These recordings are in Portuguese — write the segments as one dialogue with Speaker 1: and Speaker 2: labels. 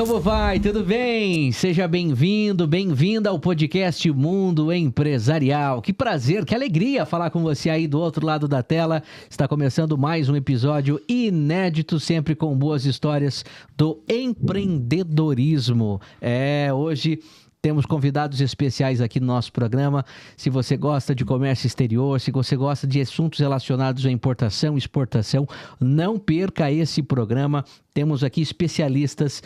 Speaker 1: como vai? Tudo bem? Seja bem-vindo, bem-vinda ao podcast Mundo Empresarial. Que prazer, que alegria falar com você aí do outro lado da tela. Está começando mais um episódio inédito, sempre com boas histórias do empreendedorismo. Hoje temos convidados especiais aqui no nosso programa. Se você gosta de comércio exterior, se você gosta de assuntos relacionados à importação e exportação, não perca esse programa. Temos aqui especialistas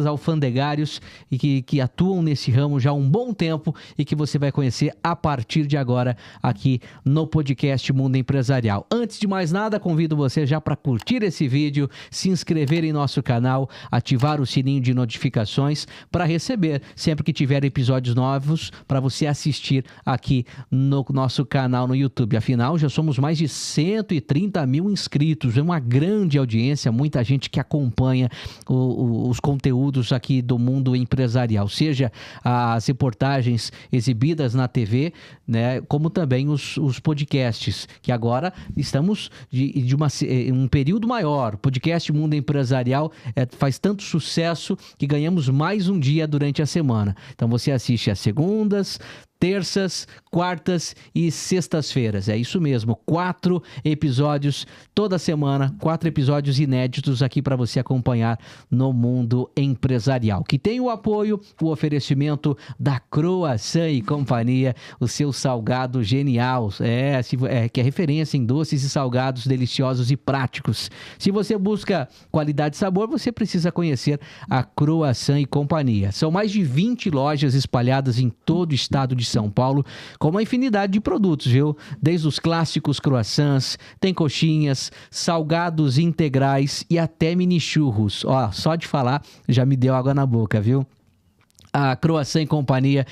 Speaker 1: alfandegários e que atuam nesse ramo já há um bom tempo e que você vai conhecer a partir de agora aqui no podcast Mundo Empresarial. Antes de mais nada, convido você já para curtir esse vídeo, se inscrever em nosso canal, ativar o sininho de notificações para receber sempre que tiver episódios novos para você assistir aqui no nosso canal no YouTube. Afinal, já somos mais de 130 mil inscritos, é uma grande audiência, muita gente que acompanha os conteúdos aqui do mundo empresarial, seja as reportagens exibidas na TV, né, como também os podcasts, que agora estamos de um período maior. O podcast Mundo Empresarial faz tanto sucesso que ganhamos mais um dia durante a semana. Então você assiste às segundas, terças, quartas e sextas-feiras. É isso mesmo, 4 episódios toda semana, 4 episódios inéditos aqui para você acompanhar no Mundo Empresarial. Que tem o apoio, o oferecimento da Croissant e Companhia, o seu salgado genial, que é referência em doces e salgados deliciosos e práticos. Se você busca qualidade e sabor, você precisa conhecer a Croissant e Companhia. São mais de 20 lojas espalhadas em todo o estado de São Paulo, com uma infinidade de produtos, viu? Desde os clássicos croissants, tem coxinhas, salgados integrais e até mini churros. Ó, só de falar já me deu água na boca, viu? A Croissant e Companhia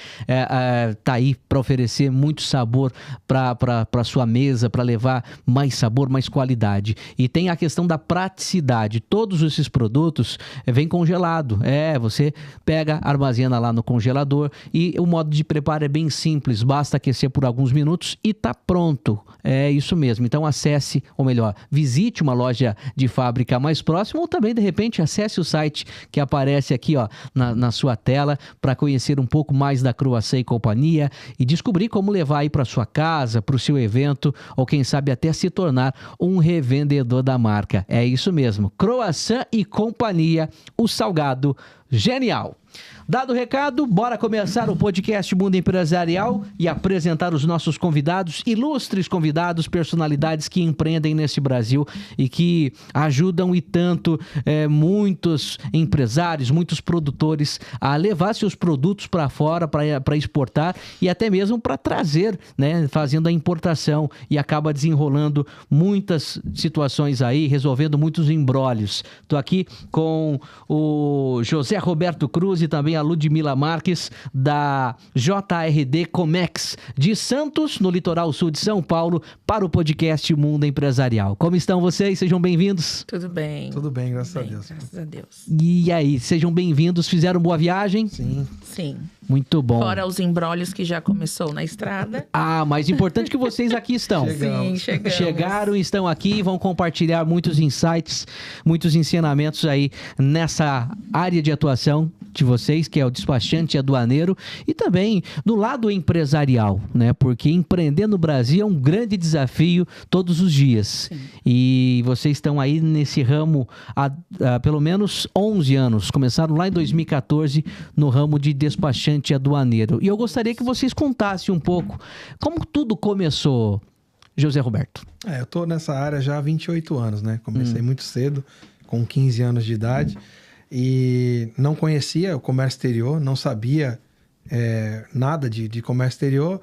Speaker 1: tá aí para oferecer muito sabor para sua mesa, para levar mais sabor, mais qualidade. E tem a questão da praticidade. Todos esses produtos vêm congelado. Você pega, armazena lá no congelador e o modo de preparo é bem simples. Basta aquecer por alguns minutos e tá pronto. É isso mesmo. Então acesse, ou melhor, visite uma loja de fábrica mais próxima ou também, de repente, acesse o site que aparece aqui, ó, na sua tela, para conhecer um pouco mais da Croissant e Companhia e descobrir como levar aí para sua casa, para o seu evento ou quem sabe até se tornar um revendedor da marca. É isso mesmo, Croissant e Companhia, o salgado genial. Dado o recado, bora começar o podcast Mundo Empresarial e apresentar os nossos convidados, ilustres convidados, personalidades que empreendem nesse Brasil e que ajudam e tanto muitos empresários, muitos produtores a levar seus produtos para fora, para exportar e até mesmo para trazer, né, fazendo a importação e acaba desenrolando muitas situações aí, resolvendo muitos imbrólios. Estou aqui com o José Roberto Cruz e também a Ludmila Marques, da JRD Comex, de Santos, no litoral sul de São Paulo, para o podcast Mundo Empresarial. Como estão vocês? Sejam bem-vindos.
Speaker 2: Tudo bem.
Speaker 3: Tudo bem, graças a Deus.
Speaker 2: Graças a Deus.
Speaker 1: E aí, sejam bem-vindos. Fizeram boa viagem?
Speaker 3: Sim.
Speaker 2: Sim.
Speaker 1: Muito bom.
Speaker 2: Fora os embrólios que já começou na estrada.
Speaker 1: Mais importante que vocês aqui estão.
Speaker 2: Sim, chegamos.
Speaker 1: Chegaram, estão aqui e vão compartilhar muitos insights, muitos ensinamentos aí nessa área de atuação de vocês, que é o despachante aduaneiro, e também no lado empresarial, né? Porque empreender no Brasil é um grande desafio todos os dias. Sim. E vocês estão aí nesse ramo há pelo menos 11 anos. Começaram lá em 2014 no ramo de despachante aduaneiro. E eu gostaria que vocês contassem um pouco como tudo começou, José Roberto.
Speaker 3: Eu tô nessa área já há 28 anos, né? Comecei muito cedo, com 15 anos de idade. E não conhecia o comércio exterior, não sabia nada de comércio exterior.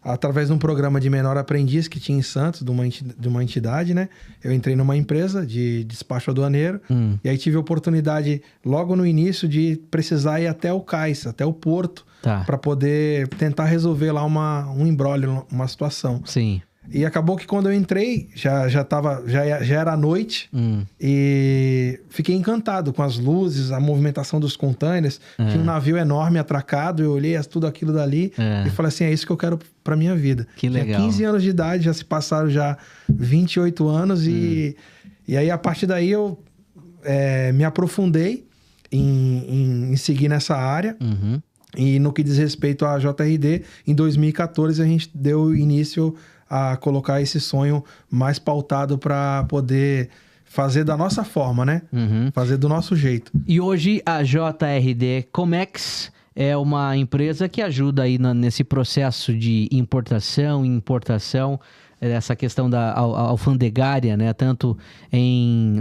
Speaker 3: Através de um programa de menor aprendiz que tinha em Santos, de uma entidade, né? Eu entrei numa empresa de despacho aduaneiro. E aí tive a oportunidade, logo no início, de precisar ir até o cais, até o porto, para poder tentar resolver lá um imbróglio, uma situação.
Speaker 1: Sim.
Speaker 3: E acabou que quando eu entrei, já era à noite, e fiquei encantado com as luzes, a movimentação dos containers. Tinha um navio enorme atracado, eu olhei tudo aquilo dali e falei assim, é isso que eu quero pra minha vida.
Speaker 1: Que legal.
Speaker 3: Tinha 15 anos de idade, já se passaram já 28 anos e aí a partir daí eu me aprofundei em seguir nessa área.
Speaker 1: Uhum.
Speaker 3: E no que diz respeito à JRD, em 2014 a gente deu início a colocar esse sonho mais pautado para poder fazer da nossa forma, né?
Speaker 1: Uhum.
Speaker 3: Fazer do nosso jeito.
Speaker 1: E hoje a JRD Comex é uma empresa que ajuda aí nesse processo de importação e importação, essa questão da alfandegária, né? Tanto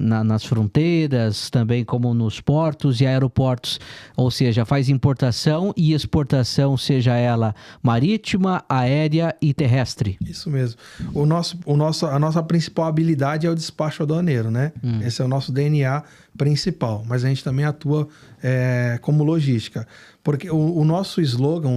Speaker 1: nas fronteiras, também como nos portos e aeroportos. Ou seja, faz importação e exportação, seja ela marítima, aérea e terrestre.
Speaker 3: Isso mesmo. A nossa principal habilidade é o despacho aduaneiro, né? Esse é o nosso DNA principal. Mas a gente também atua como logística. Porque o nosso slogan,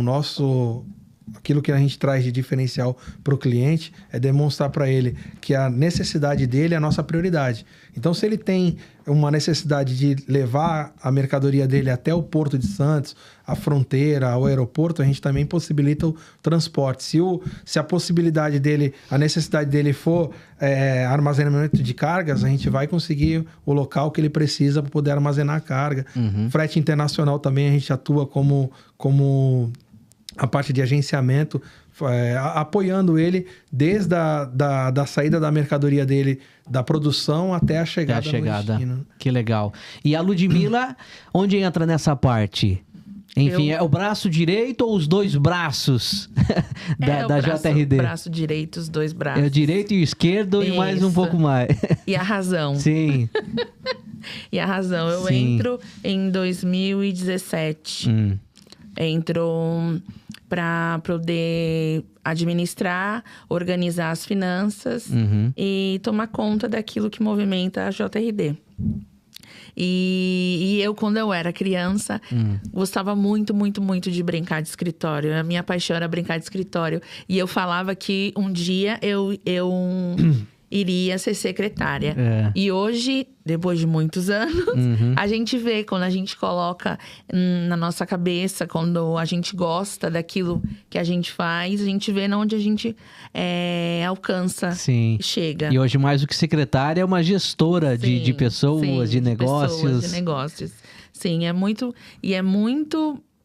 Speaker 3: aquilo que a gente traz de diferencial para o cliente é demonstrar para ele que a necessidade dele é a nossa prioridade. Então, se ele tem uma necessidade de levar a mercadoria dele até o Porto de Santos, a fronteira, o aeroporto, a gente também possibilita o transporte. Se a possibilidade dele, a necessidade dele for armazenamento de cargas, a gente vai conseguir o local que ele precisa para poder armazenar a carga.
Speaker 1: Uhum.
Speaker 3: Frete internacional também a gente atua como a parte de agenciamento, apoiando ele desde da saída da mercadoria dele, da produção até a chegada no destino.
Speaker 1: Que legal. E a Ludmila, onde entra nessa parte? Enfim, é o braço direito ou os dois braços da JRD?
Speaker 2: O braço direito, os dois braços.
Speaker 1: É o direito e o esquerdo e mais um pouco mais.
Speaker 2: E a razão.
Speaker 1: Sim.
Speaker 2: E a razão. Eu
Speaker 1: Sim.
Speaker 2: entro em 2017. Entro para poder administrar, organizar as finanças e tomar conta daquilo que movimenta a JRD. E eu, quando eu era criança, gostava muito, muito, muito de brincar de escritório. A minha paixão era brincar de escritório. E eu falava que um dia eu iria ser secretária. E hoje, depois de muitos anos, a gente vê, quando a gente coloca na nossa cabeça, quando a gente gosta daquilo que a gente faz, a gente vê onde a gente alcança, chega.
Speaker 1: E hoje, mais do que secretária, é uma gestora de pessoas, de negócios.
Speaker 2: Pessoas, de negócios. Sim, é muito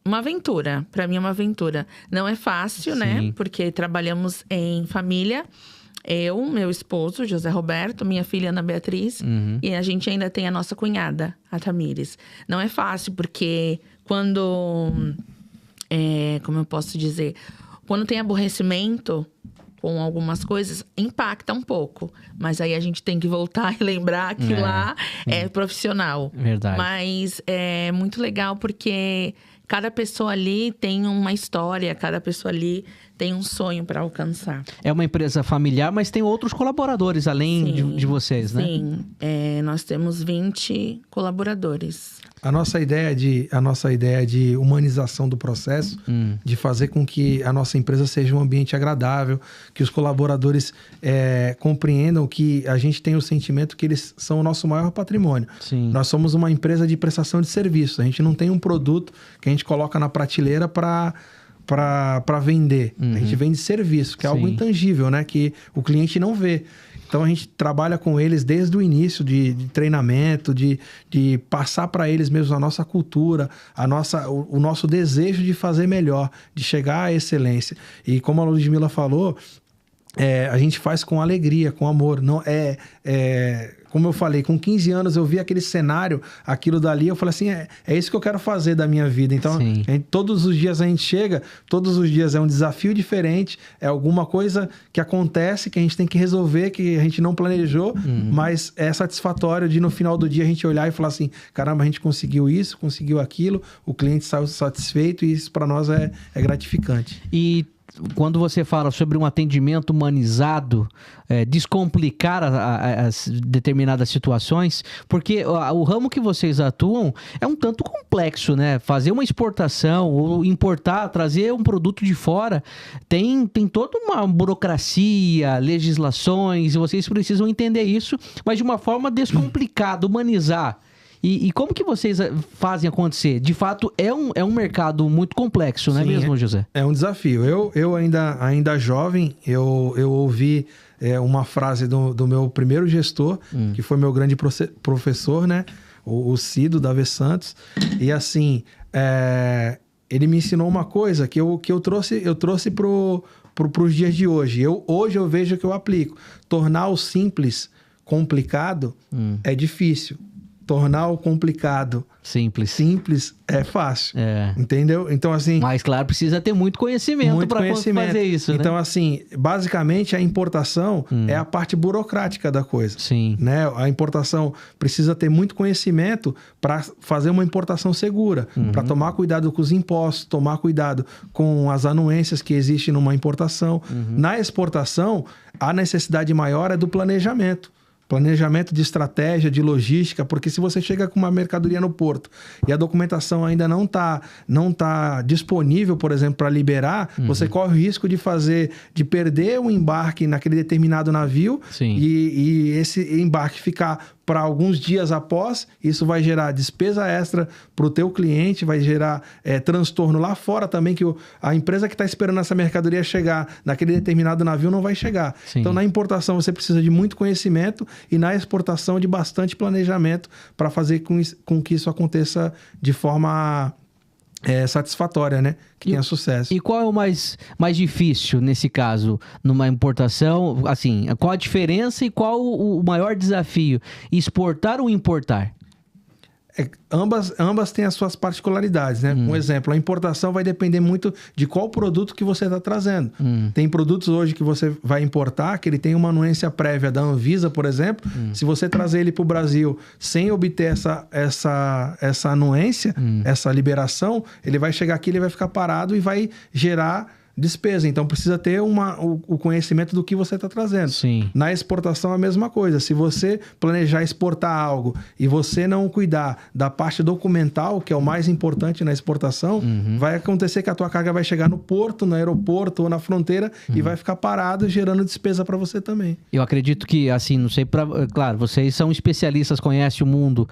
Speaker 2: uma aventura. Para mim é uma aventura. Não é fácil, né? Porque trabalhamos em família. Eu, meu esposo, José Roberto, minha filha Ana Beatriz, e a gente ainda tem a nossa cunhada, a Tamires. Não é fácil, porque quando... como eu posso dizer? Quando tem aborrecimento com algumas coisas, impacta um pouco. Mas aí a gente tem que voltar e lembrar que lá é profissional.
Speaker 1: Verdade.
Speaker 2: Mas é muito legal, porque cada pessoa ali tem uma história, cada pessoa ali tem um sonho para alcançar. É
Speaker 1: uma empresa familiar, mas tem outros colaboradores além de vocês, né?
Speaker 2: Sim, nós temos 20 colaboradores.
Speaker 3: A nossa ideia de humanização do processo, de fazer com que a nossa empresa seja um ambiente agradável, que os colaboradores compreendam que a gente tem o sentimento que eles são o nosso maior patrimônio.
Speaker 1: Sim.
Speaker 3: Nós somos uma empresa de prestação de serviço. A gente não tem um produto que a gente coloca na prateleira para vender. A gente vende serviço, que é algo intangível, né? Que o cliente não vê. Então, a gente trabalha com eles desde o início de treinamento, de passar para eles mesmo a nossa cultura, o nosso desejo de fazer melhor, de chegar à excelência. E como a Ludmila falou, a gente faz com alegria, com amor. Não como eu falei, com 15 anos eu vi aquele cenário, aquilo dali, eu falei assim, é isso que eu quero fazer da minha vida. Então, todos os dias a gente chega, todos os dias é um desafio diferente, é alguma coisa que acontece, que a gente tem que resolver, que a gente não planejou, mas é satisfatório de no final do dia a gente olhar e falar assim, caramba, a gente conseguiu isso, conseguiu aquilo, o cliente saiu satisfeito e isso para nós é gratificante.
Speaker 1: E quando você fala sobre um atendimento humanizado, descomplicar as determinadas situações, porque o ramo que vocês atuam é um tanto complexo, né? Fazer uma exportação ou importar, trazer um produto de fora, tem toda uma burocracia, legislações, e vocês precisam entender isso, mas de uma forma descomplicada, humanizar. E como que vocês fazem acontecer? De fato, é um mercado muito complexo, não é mesmo, José?
Speaker 3: É um desafio. Eu ainda jovem, eu ouvi uma frase do meu primeiro gestor, que foi meu grande professor, né? o Cido da V Santos. E assim, ele me ensinou uma coisa que eu trouxe pros dias de hoje. Hoje eu vejo que eu aplico. Tornar o simples complicado é difícil. Tornar o complicado simples é fácil. Entendeu? Então, assim...
Speaker 1: Mas, claro, precisa ter muito conhecimento para fazer isso, né?
Speaker 3: Então, assim, basicamente, a importação é a parte burocrática da coisa.
Speaker 1: Sim.
Speaker 3: Né? A importação precisa ter muito conhecimento para fazer uma importação segura, para tomar cuidado com os impostos, tomar cuidado com as anuências que existem numa importação. Na exportação, a necessidade maior é do planejamento. Planejamento de estratégia, de logística, porque se você chega com uma mercadoria no porto e a documentação ainda não tá disponível, por exemplo, para liberar, você corre o risco de perder o embarque naquele determinado navio e esse embarque ficar para alguns dias após. Isso vai gerar despesa extra para o teu cliente, vai gerar transtorno lá fora também, que a empresa que está esperando essa mercadoria chegar naquele determinado navio não vai chegar.
Speaker 1: Sim.
Speaker 3: Então, na importação você precisa de muito conhecimento e na exportação de bastante planejamento para fazer com que isso aconteça de forma satisfatória, né? Que tenha sucesso.
Speaker 1: E qual é o mais difícil nesse caso, numa importação? Assim, qual a diferença e qual o maior desafio? Exportar ou importar?
Speaker 3: Ambas têm as suas particularidades, né? Um exemplo, a importação vai depender muito de qual produto que você está trazendo. Tem produtos hoje que você vai importar, que ele tem uma anuência prévia da Anvisa, por exemplo. Se você trazer ele para o Brasil sem obter essa anuência, essa liberação, ele vai chegar aqui, ele vai ficar parado e vai gerar despesa. Então, precisa ter o conhecimento do que você está trazendo.
Speaker 1: Sim.
Speaker 3: Na exportação, a mesma coisa. Se você planejar exportar algo e você não cuidar da parte documental, que é o mais importante na exportação, vai acontecer que a tua carga vai chegar no porto, no aeroporto ou na fronteira e vai ficar parado, gerando despesa para você também.
Speaker 1: Eu acredito que, assim, não sei, claro, vocês são especialistas, conhecem o mundo,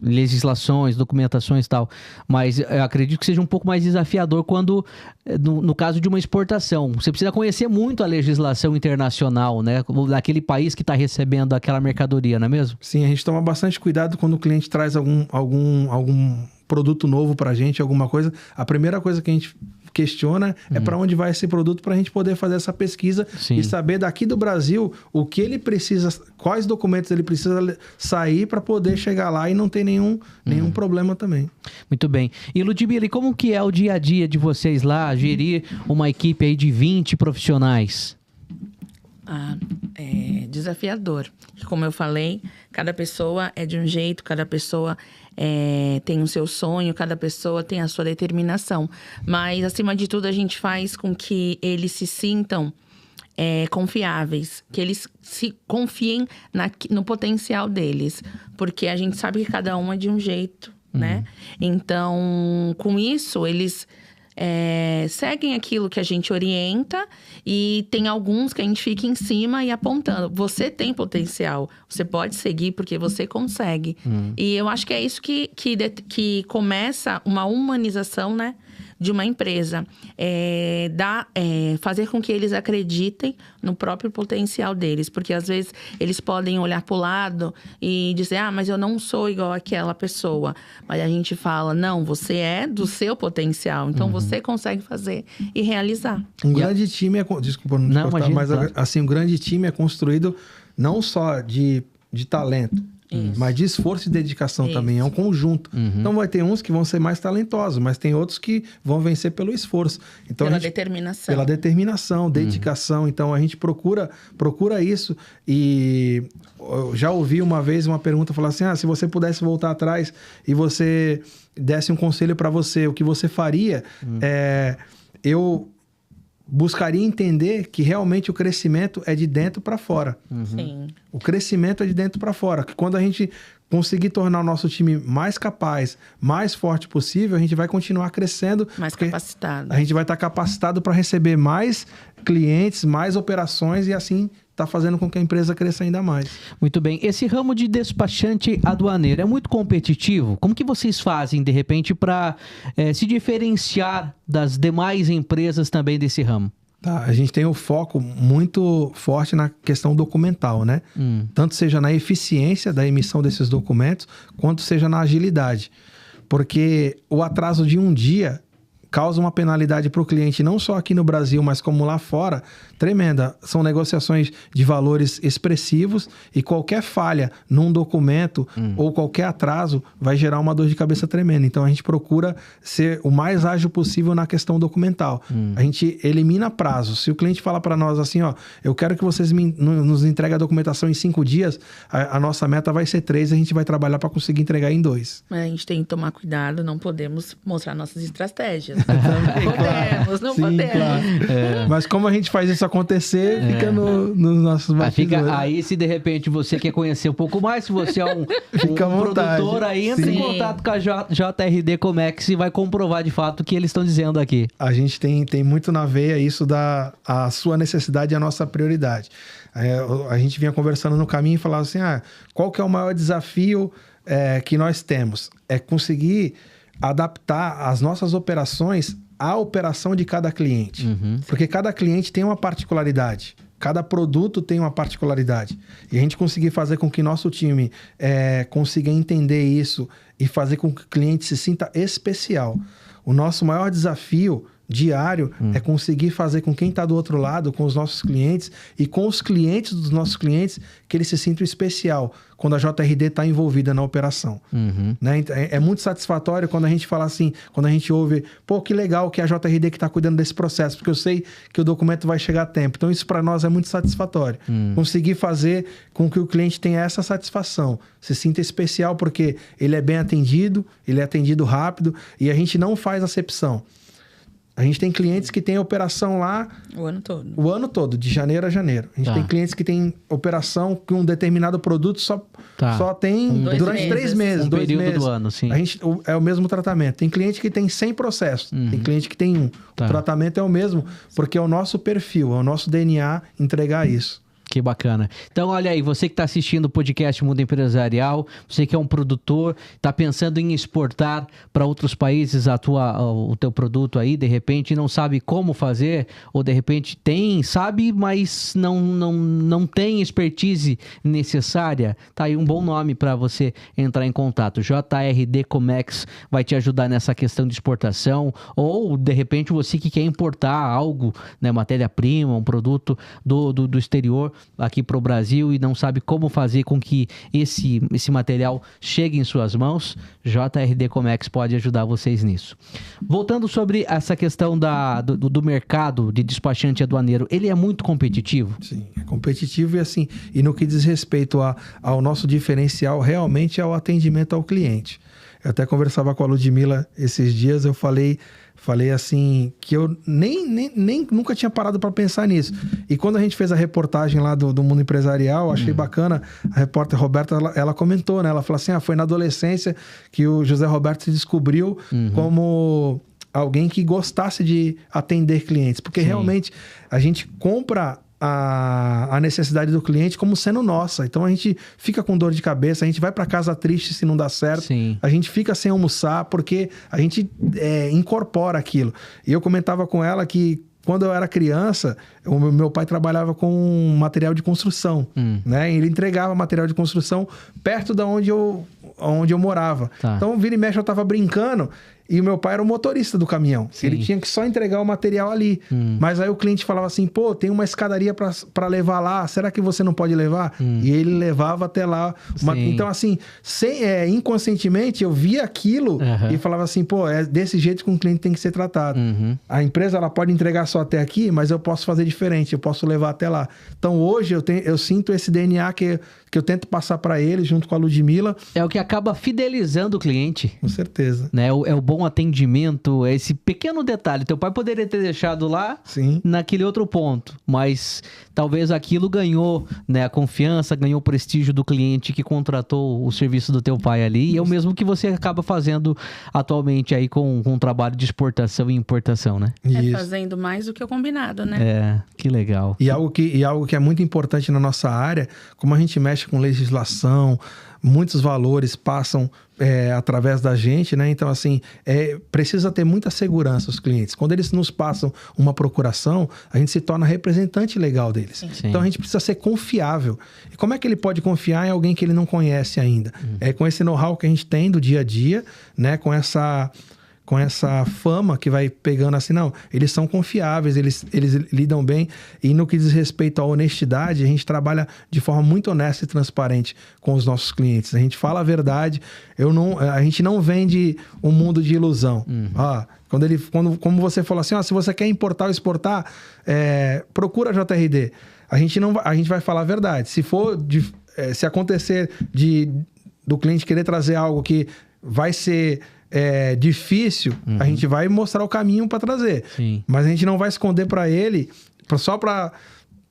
Speaker 1: legislações, documentações e tal, mas eu acredito que seja um pouco mais desafiador quando, no caso de uma exportação, você precisa conhecer muito a legislação internacional, né? Daquele país que está recebendo aquela mercadoria, não é mesmo?
Speaker 3: Sim, a gente toma bastante cuidado quando o cliente traz algum produto novo para a gente, alguma coisa. A primeira coisa que a gente questiona é para onde vai esse produto, para a gente poder fazer essa pesquisa e saber daqui do Brasil o que ele precisa, quais documentos ele precisa sair para poder chegar lá e não ter nenhum problema também.
Speaker 1: Muito bem. E Ludmila, como que é o dia a dia de vocês lá, gerir uma equipe aí de 20 profissionais?
Speaker 2: É desafiador. Como eu falei, cada pessoa é de um jeito, cada pessoa tem o seu sonho, cada pessoa tem a sua determinação. Mas, acima de tudo, a gente faz com que eles se sintam confiáveis, que eles se confiem no potencial deles. Porque a gente sabe que cada um é de um jeito, né? Então, com isso, eles... seguem aquilo que a gente orienta e tem alguns que a gente fica em cima e apontando. Você tem potencial, você pode seguir porque você consegue. E eu acho que é isso que começa uma humanização, né, de uma empresa. Fazer com que eles acreditem no próprio potencial deles. Porque às vezes eles podem olhar para o lado e dizer, mas eu não sou igual àquela pessoa. Mas a gente fala, não, você é do seu potencial. Então você consegue fazer e realizar.
Speaker 3: Um grande time desculpa não cortar, mas assim, um grande time é construído não só de talento, mas de esforço e dedicação também. É um conjunto. Então vai ter uns que vão ser mais talentosos, mas tem outros que vão vencer pelo esforço. Então,
Speaker 2: determinação.
Speaker 3: Pela determinação, dedicação. Então a gente procura isso. E eu já ouvi uma vez uma pergunta falar assim: se você pudesse voltar atrás e você desse um conselho para você, o que você faria? Eu buscaria entender que realmente o crescimento é de dentro para fora.
Speaker 2: Sim.
Speaker 3: O crescimento é de dentro para fora. Que quando a gente conseguir tornar o nosso time mais capaz, mais forte possível, a gente vai continuar crescendo.
Speaker 2: Mais capacitado.
Speaker 3: A gente vai estar capacitado para receber mais clientes, mais operações e assim está fazendo com que a empresa cresça ainda mais.
Speaker 1: Muito bem. Esse ramo de despachante aduaneiro é muito competitivo? Como que vocês fazem, de repente, para se diferenciar das demais empresas também desse ramo?
Speaker 3: Tá, a gente tem um foco muito forte na questão documental, né? Tanto seja na eficiência da emissão desses documentos, quanto seja na agilidade. Porque o atraso de um dia causa uma penalidade para o cliente, não só aqui no Brasil, mas como lá fora, tremenda. São negociações de valores expressivos e qualquer falha num documento ou qualquer atraso vai gerar uma dor de cabeça tremenda. Então, a gente procura ser o mais ágil possível na questão documental. A gente elimina prazos. Se o cliente fala para nós assim, ó, eu quero que vocês nos entreguem a documentação em 5 dias, a nossa meta vai ser 3, a gente vai trabalhar para conseguir entregar em 2.
Speaker 2: A gente tem que tomar cuidado, não podemos mostrar nossas estratégias. Não
Speaker 3: Sim,
Speaker 2: podemos.
Speaker 3: Claro. Mas como a gente faz isso acontecer, fica nos nossos bastidores.
Speaker 1: Aí, se de repente você quer conhecer um pouco mais, se você é um produtor, aí entra em contato com a JRD Comex e vai comprovar de fato o que eles estão dizendo aqui.
Speaker 3: A gente tem muito na veia isso a sua necessidade e a nossa prioridade. A gente vinha conversando no caminho e falava assim, qual que é o maior desafio que nós temos? É conseguir adaptar as nossas operações à operação de cada cliente. Porque cada cliente tem uma particularidade. Cada produto tem uma particularidade. E a gente conseguir fazer com que nosso time consiga entender isso e fazer com que o cliente se sinta especial. O nosso maior desafio diário é conseguir fazer com quem está do outro lado, com os nossos clientes e com os clientes dos nossos clientes, que eles se sintam especial quando a JRD está envolvida na operação. Né? É muito satisfatório quando a gente fala assim, quando a gente ouve, pô, que legal que é a JRD que está cuidando desse processo, porque eu sei que o documento vai chegar a tempo. Então isso para nós é muito satisfatório. Conseguir fazer com que o cliente tenha essa satisfação, se sinta especial porque ele é bem atendido, ele é atendido rápido e a gente não faz acepção. A gente tem clientes que têm operação lá...
Speaker 2: O ano todo.
Speaker 3: O ano todo, de janeiro a janeiro. A gente tem clientes que têm operação com um determinado produto só tem durante 3 meses, 2 meses.
Speaker 1: Período do ano, sim.
Speaker 3: A gente, é o mesmo tratamento. Tem cliente que tem 100 processos. Tem cliente que tem 1. O tratamento é o mesmo, porque é o nosso perfil, é o nosso DNA entregar isso.
Speaker 1: Que bacana. Então, olha aí, você que está assistindo o podcast Mundo Empresarial, você que é um produtor, está pensando em exportar para outros países o teu produto aí, de repente não sabe como fazer, ou de repente sabe, mas não tem expertise necessária, tá aí um bom nome para você entrar em contato. JRD Comex vai te ajudar nessa questão de exportação, ou de repente você que quer importar algo, né, matéria-prima, um produto do exterior, aqui para o Brasil e não sabe como fazer com que esse material chegue em suas mãos, JRD Comex pode ajudar vocês nisso. Voltando sobre essa questão do mercado de despachante aduaneiro, ele é muito competitivo?
Speaker 3: Sim, é competitivo e no que diz respeito ao nosso diferencial, realmente é o atendimento ao cliente. Eu até conversava com a Ludmila esses dias, eu falei assim, que eu nem nunca tinha parado para pensar nisso. E quando a gente fez a reportagem lá do Mundo Empresarial, achei bacana, a repórter Roberta, ela comentou, né? Ela falou assim, foi na adolescência que o José Roberto se descobriu como alguém que gostasse de atender clientes. Porque realmente a gente compra a necessidade do cliente como sendo nossa. Então a gente fica com dor de cabeça, a gente vai para casa triste se não dá certo, a gente fica sem almoçar porque a gente incorpora aquilo. E eu comentava com ela que quando eu era criança, o meu pai trabalhava com material de construção, né? Ele entregava material de construção perto da onde eu morava. Então, vira e mexe, eu tava brincando e o meu pai era o motorista do caminhão. Ele tinha que só entregar o material ali. Mas aí o cliente falava assim, pô, tem uma escadaria para levar lá, será que você não pode levar? E ele levava até lá. Então, assim, inconscientemente, eu via aquilo e falava assim, pô, é desse jeito que um cliente tem que ser tratado. A empresa, ela pode entregar só até aqui, mas eu posso fazer diferente, eu posso levar até lá. Então, hoje, eu sinto esse DNA que eu tento passar para ele, junto com a Ludmila.
Speaker 1: É o que acaba fidelizando o cliente.
Speaker 3: Com certeza.
Speaker 1: Né? É o bom atendimento, é esse pequeno detalhe. Teu pai poderia ter deixado lá naquele outro ponto, mas talvez aquilo ganhou, né, a confiança, ganhou o prestígio do cliente que contratou o serviço do teu pai ali, e é o mesmo que você acaba fazendo atualmente aí com o trabalho de exportação e importação, né?
Speaker 2: Fazendo mais do que o combinado, né?
Speaker 1: Que legal.
Speaker 3: E algo que é muito importante na nossa área, como a gente mexe com legislação, muitos valores passam através da gente, né? Então, assim, precisa ter muita segurança os clientes. Quando eles nos passam uma procuração, a gente se torna representante legal deles.
Speaker 1: Sim.
Speaker 3: Então, a gente precisa ser confiável. E como é que ele pode confiar em alguém que ele não conhece ainda? Com esse know-how que a gente tem do dia a dia, né? Com essa fama que vai pegando assim, não, eles são confiáveis, eles lidam bem. E no que diz respeito à honestidade, a gente trabalha de forma muito honesta e transparente com os nossos clientes. A gente fala a verdade, a gente não vende um mundo de ilusão. Como você falou assim, se você quer importar ou exportar, procura a JRD. A gente vai falar a verdade. Se acontecer do cliente querer trazer algo que vai ser difícil, a gente vai mostrar o caminho para trazer.
Speaker 1: Sim.
Speaker 3: Mas a gente não vai esconder para ele só para...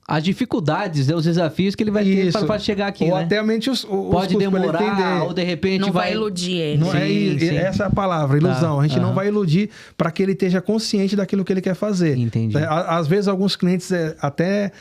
Speaker 1: As dificuldades, os desafios que ele vai ter para chegar aqui,
Speaker 3: ou
Speaker 1: né?
Speaker 3: até mesmo
Speaker 1: pode demorar, ou de repente
Speaker 2: não vai iludir ele.
Speaker 3: Não sim. Essa é a palavra, ilusão. A gente não vai iludir para que ele esteja consciente daquilo que ele quer fazer.
Speaker 1: Entendi.
Speaker 3: Às vezes alguns clientes até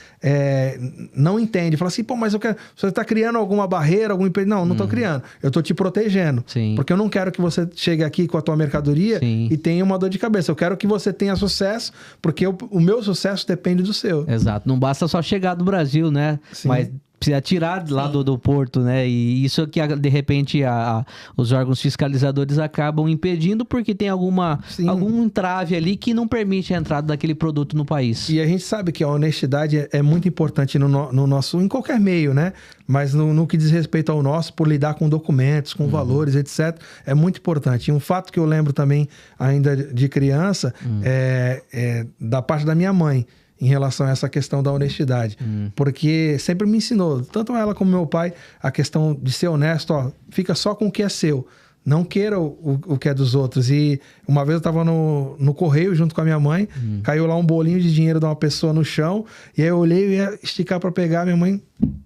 Speaker 3: não entendem. Falam assim, mas você está criando alguma barreira, algum impedimento? Não estou criando. Eu estou te protegendo.
Speaker 1: Sim.
Speaker 3: Porque eu não quero que você chegue aqui com a tua mercadoria e tenha uma dor de cabeça. Eu quero que você tenha sucesso, porque o meu sucesso depende do seu.
Speaker 1: Exato. Não basta só chegar do Brasil, né?
Speaker 3: Sim.
Speaker 1: Mas precisa tirar lá do porto, né? E isso que, de repente, os órgãos fiscalizadores acabam impedindo porque tem algum entrave ali que não permite a entrada daquele produto no país.
Speaker 3: E a gente sabe que a honestidade é muito importante no nosso, em qualquer meio, né? Mas no que diz respeito ao nosso, por lidar com documentos, com valores, etc., é muito importante. E um fato que eu lembro também, ainda de criança, da parte da minha mãe, em relação a essa questão da honestidade. Porque sempre me ensinou, tanto ela como meu pai, a questão de ser honesto, fica só com o que é seu. Não queira o que é dos outros. E uma vez eu estava no correio junto com a minha mãe, caiu lá um bolinho de dinheiro de uma pessoa no chão, e aí eu olhei e ia esticar para pegar, minha mãe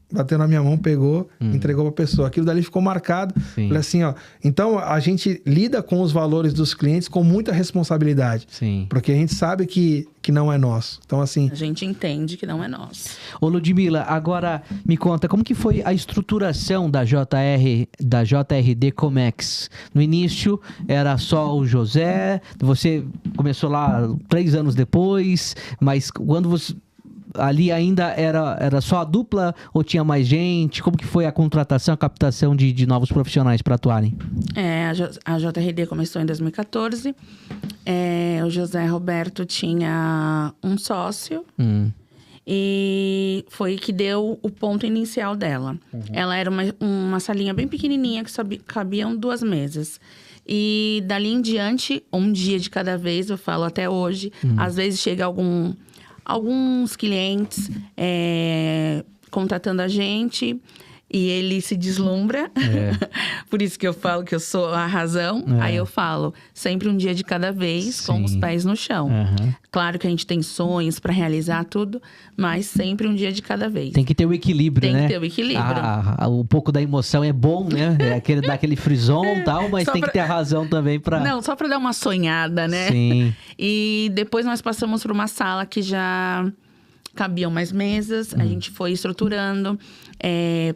Speaker 3: bateu na minha mão, pegou, entregou para a pessoa. Aquilo dali ficou marcado.
Speaker 1: Sim.
Speaker 3: Falei assim, então a gente lida com os valores dos clientes com muita responsabilidade.
Speaker 1: Sim.
Speaker 3: Porque a gente sabe que não é nosso. Então, assim...
Speaker 2: A gente entende que não é nosso.
Speaker 1: Ô, Ludmila, agora me conta, como que foi a estruturação da JRD Comex? No início era só o José, você começou lá 3 anos depois, mas quando você... Ali ainda era só a dupla ou tinha mais gente? Como que foi a contratação, a captação de novos profissionais para atuarem?
Speaker 2: A JRD começou em 2014. O José Roberto tinha um sócio. E foi que deu o ponto inicial dela. Ela era uma salinha bem pequenininha que só cabiam 2 mesas. E dali em diante, um dia de cada vez, eu falo até hoje. Às vezes chega alguns clientes contratando a gente e ele se deslumbra. Por isso que eu falo que eu sou a razão. Aí eu falo, sempre um dia de cada vez, com os pés no chão. Claro que a gente tem sonhos para realizar tudo, mas sempre um dia de cada vez.
Speaker 1: Tem que ter o equilíbrio, né?
Speaker 2: Tem que ter o equilíbrio.
Speaker 1: Um pouco da emoção é bom, né? Dar aquele frisson e tal, mas tem que ter a razão também para...
Speaker 2: Não, só para dar uma sonhada, né?
Speaker 1: Sim.
Speaker 2: E depois nós passamos por uma sala que já cabiam mais mesas, a gente foi estruturando.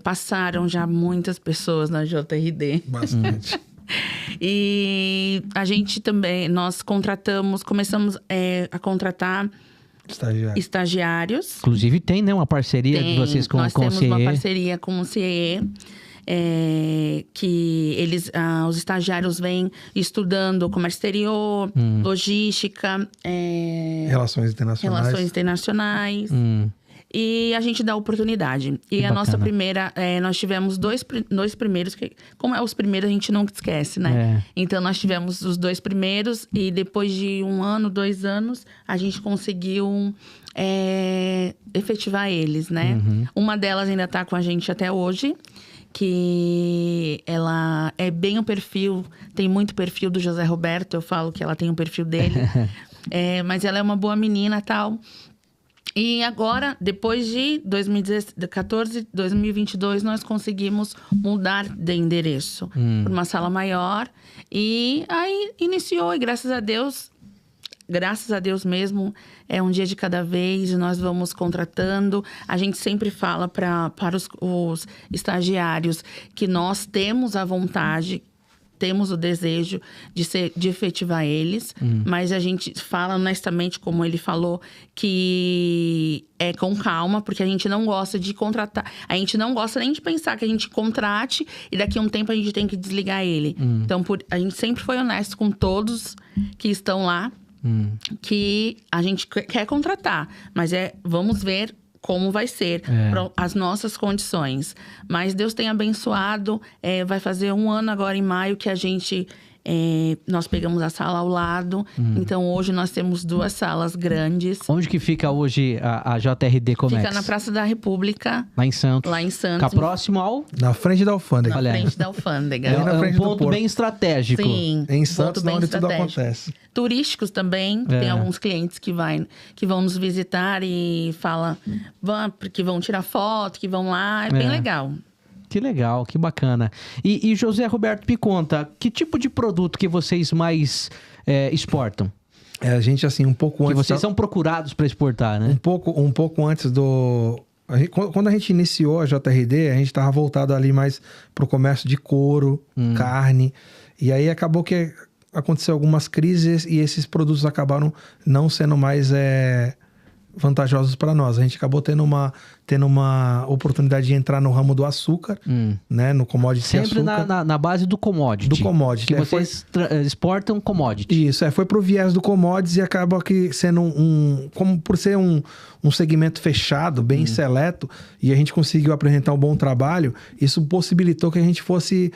Speaker 2: Passaram já muitas pessoas na JRD.
Speaker 3: Bastante.
Speaker 2: E a gente também, nós começamos a contratar estagiários.
Speaker 1: Inclusive tem, né, uma parceria de vocês com o CIE.
Speaker 2: Nós temos uma parceria com o CIE. Que os estagiários vêm estudando comércio exterior, logística,
Speaker 3: relações internacionais.
Speaker 2: E a gente dá oportunidade. E a nossa primeira... nós tivemos dois primeiros... Como é os primeiros, a gente não esquece, né? Então, nós tivemos os 2 primeiros. E depois de 1 ano, 2 anos... A gente conseguiu efetivar eles, né? Uma delas ainda está com a gente até hoje. Que ela é bem o perfil... Tem muito perfil do José Roberto. Eu falo que ela tem o perfil dele. Mas ela é uma boa menina e tal... E agora, depois de 2014, 2022, nós conseguimos mudar de endereço para uma sala maior. E aí iniciou, e graças a Deus mesmo, é um dia de cada vez, nós vamos contratando. A gente sempre fala para os estagiários que nós temos a vontade temos o desejo de efetivar eles, mas a gente fala honestamente, como ele falou, que é com calma, porque a gente não gosta de contratar. A gente não gosta nem de pensar que a gente contrate e daqui a um tempo a gente tem que desligar ele. Então, a gente sempre foi honesto com todos que estão lá, que a gente quer contratar, mas vamos ver como vai ser as nossas condições. Mas Deus tem abençoado. Vai fazer 1 ano agora em maio que a gente... nós pegamos a sala ao lado. Então, hoje nós temos 2 salas grandes.
Speaker 1: Onde que fica hoje a JRD Comex?
Speaker 2: Fica na Praça da República.
Speaker 1: Lá em Santos.
Speaker 2: Lá em Santos.
Speaker 1: Fica próximo ao...
Speaker 3: Na frente da alfândega.
Speaker 2: Na frente da alfândega.
Speaker 1: É um ponto bem estratégico.
Speaker 2: Sim.
Speaker 3: Em Santos, onde tudo acontece.
Speaker 2: Turísticos também. Tem alguns clientes que vão nos visitar e falam que vão tirar foto, que vão lá. É bem legal.
Speaker 1: Que legal, que bacana. E José Roberto, me conta, que tipo de produto que vocês mais exportam?
Speaker 3: A gente, assim, um pouco antes...
Speaker 1: Que vocês são procurados para exportar, né?
Speaker 3: Um pouco antes do... Quando a gente iniciou a JRD, a gente estava voltado ali mais para o comércio de couro, carne. E aí acabou que aconteceu algumas crises e esses produtos acabaram não sendo mais vantajosos para nós. A gente acabou tendo uma oportunidade de entrar no ramo do açúcar, né? No commodity
Speaker 1: sempre
Speaker 3: açúcar.
Speaker 1: na base do commodity.
Speaker 3: Do commodity.
Speaker 1: Que vocês exportam commodity.
Speaker 3: Isso, foi pro viés do commodities e acaba que sendo como por ser um segmento fechado, bem seleto, e a gente conseguiu apresentar um bom trabalho, isso possibilitou que a gente fosse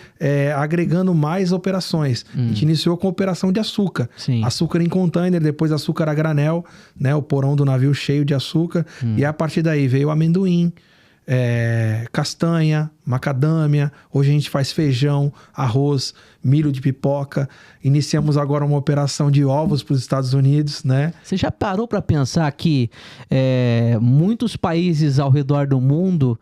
Speaker 3: agregando mais operações. A gente iniciou com a operação de açúcar.
Speaker 1: Sim.
Speaker 3: Açúcar em container, depois açúcar a granel, né? O porão do navio cheio de açúcar. E a partir daí veio o amendoim, castanha, macadâmia. Hoje a gente faz feijão, arroz, milho de pipoca. Iniciamos agora uma operação de ovos para os Estados Unidos, né?
Speaker 1: Você já parou para pensar que muitos países ao redor do mundo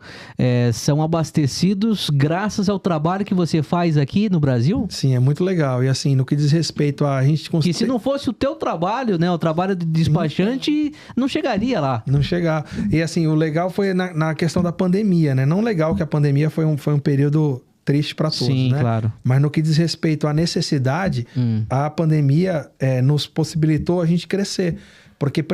Speaker 1: são abastecidos graças ao trabalho que você faz aqui no Brasil?
Speaker 3: Sim, é muito legal. E assim, no que diz respeito a gente...
Speaker 1: Que se não fosse o teu trabalho, né? O trabalho de despachante, não chegaria lá.
Speaker 3: Não chegar. E assim, o legal foi na questão da pandemia, né? Não legal que a pandemia foi um período triste para todos,
Speaker 1: sim,
Speaker 3: né?
Speaker 1: Claro.
Speaker 3: Mas no que diz respeito à necessidade, a pandemia nos possibilitou a gente crescer. Porque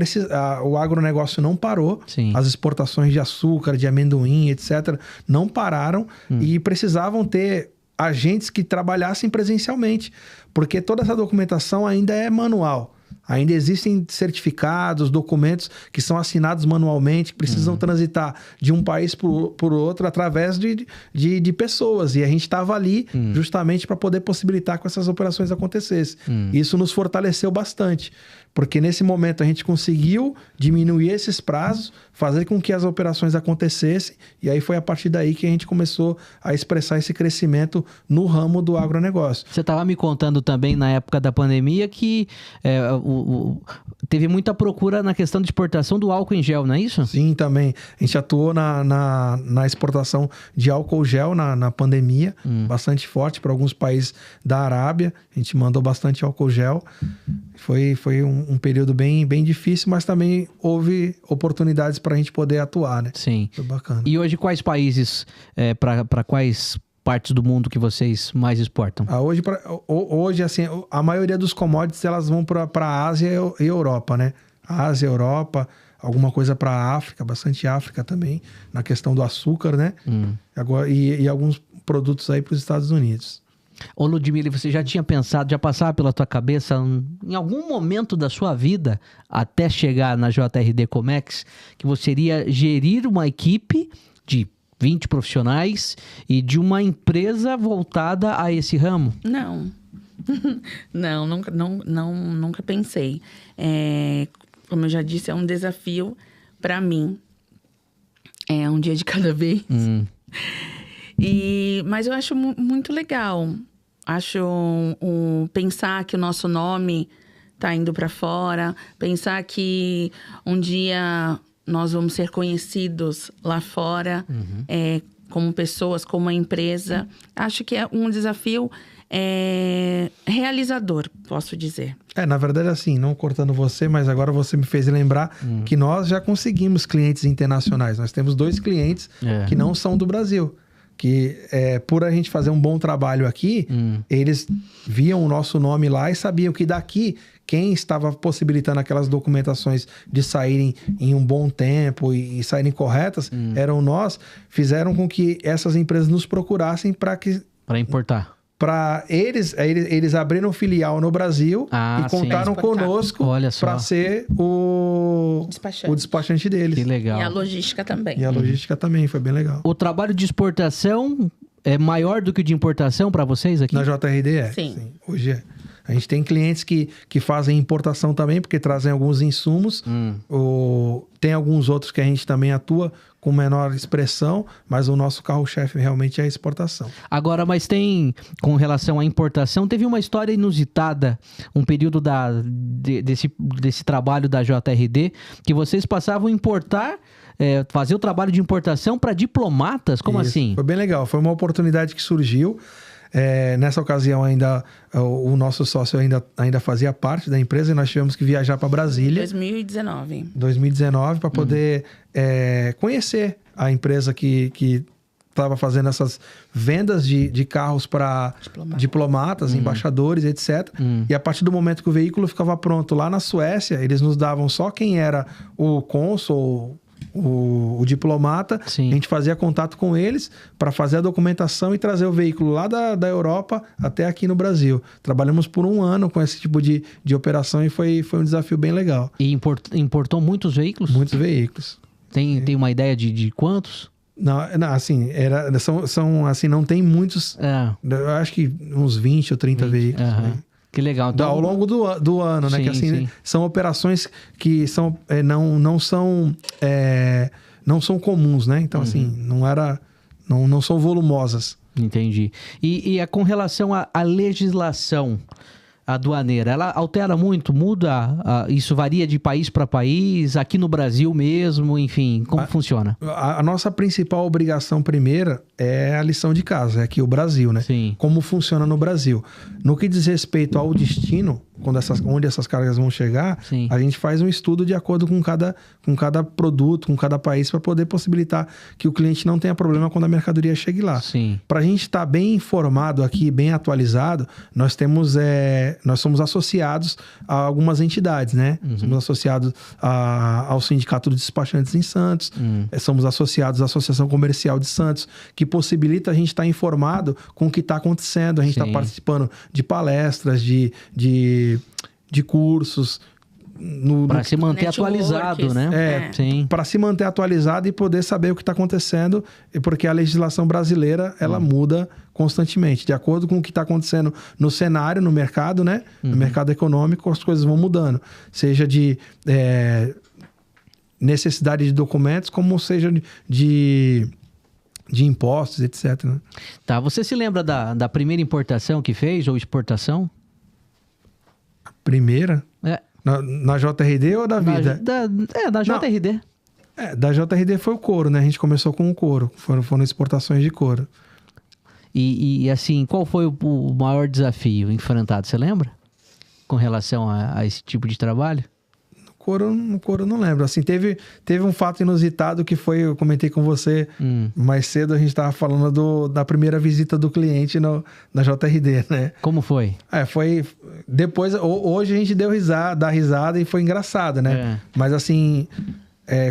Speaker 3: o agronegócio não parou,
Speaker 1: sim.
Speaker 3: As exportações de açúcar, de amendoim, etc., não pararam e precisavam ter agentes que trabalhassem presencialmente, porque toda essa documentação ainda é manual. Ainda existem certificados, documentos que são assinados manualmente, que precisam transitar de um país por outro através de pessoas. E a gente estava ali justamente para poder possibilitar que essas operações acontecessem. Isso nos fortaleceu bastante, porque nesse momento a gente conseguiu diminuir esses prazos, fazer com que as operações acontecessem, e aí foi a partir daí que a gente começou a expressar esse crescimento no ramo do agronegócio.
Speaker 1: Você estava me contando também na época da pandemia que teve muita procura na questão de exportação do álcool em gel, não é isso?
Speaker 3: Sim, também. A gente atuou na exportação de álcool gel na pandemia, bastante forte para alguns países da Arábia. A gente mandou bastante álcool gel. Foi um período bem, bem difícil, mas também houve oportunidades para a gente poder atuar, né?
Speaker 1: Sim.
Speaker 3: Foi bacana.
Speaker 1: E hoje quais países, para quais partes do mundo que vocês mais exportam?
Speaker 3: Hoje, assim, a maioria dos commodities elas vão para a Ásia e Europa, né? Ásia, Europa, alguma coisa para a África, bastante África também, na questão do açúcar, né? Agora, e alguns produtos aí para os Estados Unidos.
Speaker 1: Ô Ludmila, você já tinha pensado, já passava pela tua cabeça em algum momento da sua vida, até chegar na JRD Comex, que você iria gerir uma equipe de 20 profissionais e de uma empresa voltada a esse ramo?
Speaker 2: Não. Não, nunca pensei. Como eu já disse, é um desafio para mim. É um dia de cada vez. Mas eu acho muito legal. Acho pensar que o nosso nome tá indo para fora, pensar que um dia nós vamos ser conhecidos lá fora, como pessoas, como uma empresa. Acho que é um desafio realizador, posso dizer.
Speaker 3: Na verdade, assim, não cortando você, mas agora você me fez lembrar que nós já conseguimos clientes internacionais. Nós temos 2 clientes que não são do Brasil, que por a gente fazer um bom trabalho aqui, eles viam o nosso nome lá e sabiam que daqui, quem estava possibilitando aquelas documentações de saírem em um bom tempo e saírem corretas, eram nós, fizeram com que essas empresas nos procurassem para
Speaker 1: importar.
Speaker 3: Para eles abriram filial no Brasil e contaram conosco para ser o despachante deles.
Speaker 1: Que legal.
Speaker 2: E a logística também.
Speaker 3: E a logística também, foi bem legal.
Speaker 1: O trabalho de exportação é maior do que o de importação para vocês aqui?
Speaker 3: Na JRD
Speaker 2: Sim.
Speaker 3: Sim. Hoje é. A gente tem clientes que fazem importação também, porque trazem alguns insumos. Tem alguns outros que a gente também atua com menor expressão, mas o nosso carro-chefe realmente é a exportação. Agora,
Speaker 1: mas tem, com relação à importação, teve uma história inusitada, um período desse trabalho da JRD, que vocês passavam a importar, fazer o trabalho de importação para diplomatas? Como assim?
Speaker 3: Foi bem legal, foi uma oportunidade que surgiu. Nessa ocasião ainda o nosso sócio ainda fazia parte da empresa e nós tivemos que viajar para Brasília. 2019 para poder conhecer a empresa que estava fazendo essas vendas de carros para diplomatas, embaixadores, etc. E a partir do momento que o veículo ficava pronto lá na Suécia, eles nos davam só quem era o cônsul, o diplomata.
Speaker 1: Sim.
Speaker 3: A gente fazia contato com eles para fazer a documentação e trazer o veículo lá da Europa até aqui no Brasil. Trabalhamos por 1 ano com esse tipo de operação e foi um desafio bem legal.
Speaker 1: E importou muitos veículos?
Speaker 3: Muitos veículos.
Speaker 1: Tem uma ideia de quantos?
Speaker 3: Não, assim, são assim, não tem muitos. Eu acho que uns 20 ou 30 veículos. Né?
Speaker 1: Que legal. Então,
Speaker 3: ao longo do ano, né?
Speaker 1: Sim,
Speaker 3: que assim,
Speaker 1: sim.
Speaker 3: São operações que não são comuns, né? Então, assim, não são volumosas.
Speaker 1: Entendi. E com relação à legislação aduaneira, ela altera muito, muda? Isso varia de país para país, aqui no Brasil mesmo, enfim, como funciona?
Speaker 3: A nossa principal obrigação primeira é a lição de casa, é aqui o Brasil, né?
Speaker 1: Sim.
Speaker 3: Como funciona no Brasil. No que diz respeito ao destino, onde essas cargas vão chegar,
Speaker 1: Sim.
Speaker 3: a gente faz um estudo de acordo com cada produto, com cada país, para poder possibilitar que o cliente não tenha problema quando a mercadoria chegue lá. Para a gente estar bem informado aqui, bem atualizado, nós somos associados a algumas entidades, né? Somos associados ao Sindicato dos Despachantes em Santos, somos associados à Associação Comercial de Santos, que possibilita a gente estar informado com o que está acontecendo. A gente está participando de palestras, de cursos.
Speaker 1: Para se manter atualizado, né?
Speaker 3: Para se manter atualizado e poder saber o que está acontecendo, porque a legislação brasileira, ela muda constantemente. De acordo com o que está acontecendo no cenário, no mercado, né? No mercado econômico, as coisas vão mudando. Seja de necessidade de documentos, como seja de impostos, etc. Né?
Speaker 1: Tá, você se lembra da primeira importação que fez ou exportação?
Speaker 3: A primeira? Na JRD ou da Vida?
Speaker 1: Da JRD.
Speaker 3: Da JRD foi o couro, né? A gente começou com o couro. Foram exportações de couro.
Speaker 1: E assim, qual foi o maior desafio enfrentado? Você lembra? Com relação a esse tipo de trabalho?
Speaker 3: No couro eu não lembro. Assim, teve um fato inusitado que foi, eu comentei com você mais cedo, a gente estava falando da primeira visita do cliente na JRD, né?
Speaker 1: Como foi?
Speaker 3: Foi... Depois, hoje a gente dá risada e foi engraçado, né? Mas assim...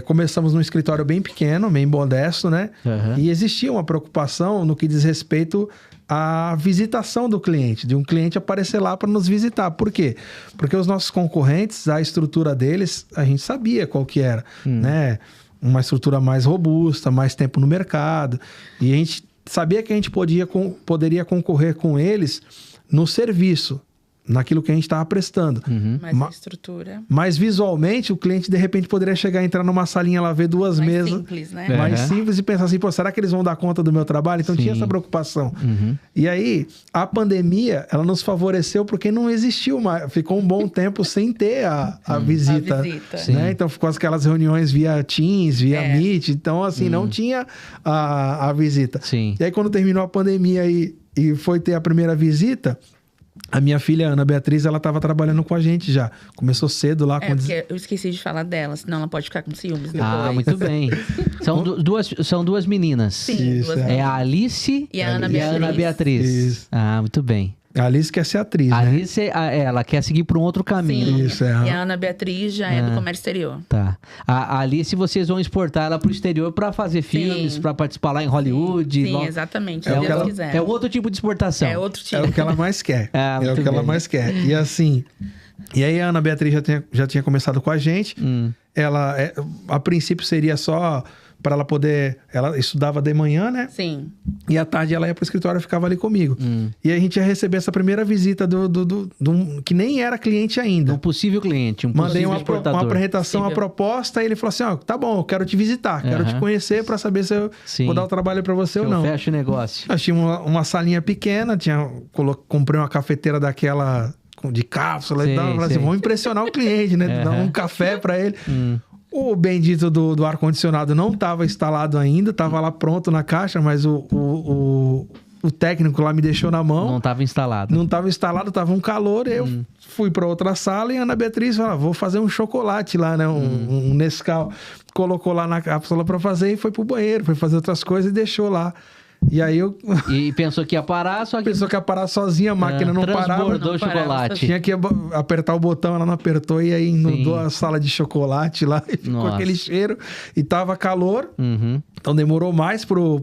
Speaker 3: começamos num escritório bem pequeno, bem modesto, né? E existia uma preocupação no que diz respeito à visitação do cliente, de um cliente aparecer lá para nos visitar. Por quê? Porque os nossos concorrentes, a estrutura deles, a gente sabia qual que era, né? Uma estrutura mais robusta, mais tempo no mercado. E a gente sabia que a gente poderia concorrer com eles no serviço, naquilo que a gente estava prestando.
Speaker 2: Mas a estrutura...
Speaker 3: Mas visualmente, o cliente de repente poderia chegar, entrar numa salinha lá, ver duas mesas.
Speaker 2: Mais simples, né?
Speaker 3: Mais simples e pensar assim, será que eles vão dar conta do meu trabalho? Então tinha essa preocupação. E aí, a pandemia, ela nos favoreceu porque não existiu mais. Ficou um bom tempo sem ter a visita. Né? Então ficou aquelas reuniões via Teams, via Meet. Então, assim, não tinha a visita. E aí, quando terminou a pandemia e foi ter a primeira visita... A minha filha, Ana Beatriz, ela estava trabalhando com a gente já. Começou cedo lá.
Speaker 2: Porque eu esqueci de falar dela, senão ela pode ficar com ciúmes depois.
Speaker 1: Ah, muito bem. São duas meninas.
Speaker 2: Sim,
Speaker 3: Isso,
Speaker 2: duas
Speaker 1: É a Alice
Speaker 2: e a Ana
Speaker 1: Beatriz.
Speaker 3: Isso.
Speaker 1: Ah, muito bem.
Speaker 3: A Alice quer ser atriz,
Speaker 1: A
Speaker 3: né?
Speaker 1: Alice, ela quer seguir para um outro caminho.
Speaker 2: Sim.
Speaker 3: Isso,
Speaker 2: E a Ana Beatriz já é do comércio exterior.
Speaker 1: Tá. A Alice, vocês vão exportar ela pro exterior para fazer filmes, para participar lá em Hollywood.
Speaker 2: Sim, exatamente. Se
Speaker 3: É o que
Speaker 2: Deus
Speaker 3: ela-
Speaker 2: quiser.
Speaker 1: É outro tipo de exportação.
Speaker 2: É outro tipo.
Speaker 3: É o que ela mais quer.
Speaker 1: Ah,
Speaker 3: É o
Speaker 1: muito
Speaker 3: que ela
Speaker 1: bem.
Speaker 3: mais quer. E assim... E aí a Ana Beatriz já tinha começado com a gente. Ela, a princípio, seria só para ela poder... Ela estudava de manhã, né?
Speaker 2: Sim.
Speaker 3: E à tarde ela ia pro escritório e ficava ali comigo. E aí a gente ia receber essa primeira visita que nem era cliente ainda.
Speaker 1: Um possível cliente, um
Speaker 3: Mandei
Speaker 1: possível
Speaker 3: uma
Speaker 1: exportador.
Speaker 3: apresentação, uma
Speaker 2: Possível.
Speaker 3: proposta, e ele falou assim, ó, tá bom, eu quero te visitar, quero te conhecer para saber se eu
Speaker 1: Sim.
Speaker 3: vou dar o trabalho para você ou
Speaker 1: Eu
Speaker 3: não.
Speaker 1: fecho o negócio.
Speaker 3: Nós tínhamos uma salinha pequena, comprei uma cafeteira daquela de cápsula
Speaker 1: Sei,
Speaker 3: e tal. Falei assim,
Speaker 1: sei.
Speaker 3: vamos impressionar o cliente, né? Dar um café para ele. O bendito do ar-condicionado não estava instalado ainda, estava lá pronto na caixa, mas o técnico lá me deixou na mão.
Speaker 1: Não estava instalado.
Speaker 3: Não estava instalado, estava um calor. Eu fui para outra sala e a Ana Beatriz falou: vou fazer um chocolate lá, né? Um Nescau. Colocou lá na cápsula para fazer e foi pro banheiro, foi fazer outras coisas e deixou lá. E aí eu
Speaker 1: E pensou que ia parar, só que...
Speaker 3: pensou que ia parar sozinha, a máquina não parava.
Speaker 1: Transbordou
Speaker 2: não parava.
Speaker 1: chocolate.
Speaker 3: Tinha que apertar o botão, ela não apertou, e aí inundou a sala de chocolate lá, e ficou
Speaker 1: Nossa.
Speaker 3: aquele cheiro. E tava calor,
Speaker 1: Uhum.
Speaker 3: então demorou mais pro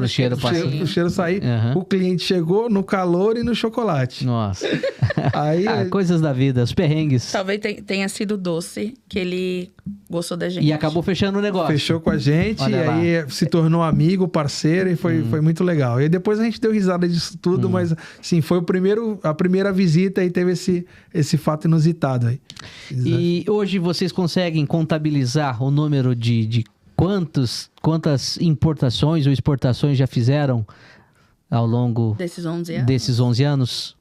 Speaker 1: cheiro passar.
Speaker 3: pro cheiro sair.
Speaker 1: Uhum.
Speaker 3: O cliente chegou no calor e no chocolate.
Speaker 1: Nossa.
Speaker 3: Aí,
Speaker 1: Coisas da vida, os perrengues.
Speaker 2: Talvez tenha sido doce que ele gostou da gente.
Speaker 1: E acabou fechando o negócio.
Speaker 3: fechou com a gente,
Speaker 1: Olha
Speaker 3: e aí se tornou amigo, parceiro, e foi muito legal. E aí depois a gente deu risada disso tudo, mas sim, foi a primeira visita e teve esse fato inusitado aí.
Speaker 1: E hoje vocês conseguem contabilizar o número de quantas importações ou exportações já fizeram ao longo
Speaker 2: Desses 11 anos.
Speaker 1: desses 11 anos?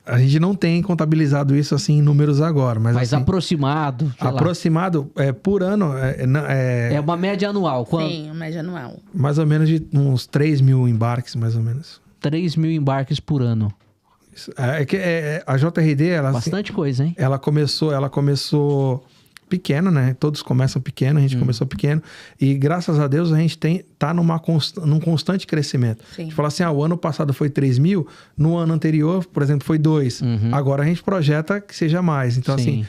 Speaker 3: A gente não tem contabilizado isso assim em números agora, mas assim,
Speaker 1: aproximado, sei lá.
Speaker 3: aproximado por ano
Speaker 1: É uma média anual.
Speaker 2: Sim, média anual.
Speaker 3: mais ou menos de uns 3 mil embarques, mais ou menos.
Speaker 1: 3 mil embarques por ano.
Speaker 3: A JRD, ela, assim,
Speaker 1: Bastante coisa, hein?
Speaker 3: ela começou pequeno, né? Todos começam pequeno, a gente começou pequeno. E graças a Deus a gente tá num constante crescimento.
Speaker 2: Sim.
Speaker 3: A gente fala assim, o ano passado foi 3 mil, no ano anterior, por exemplo, foi 2. Agora a gente projeta que seja mais. Então,
Speaker 1: Sim.
Speaker 3: assim,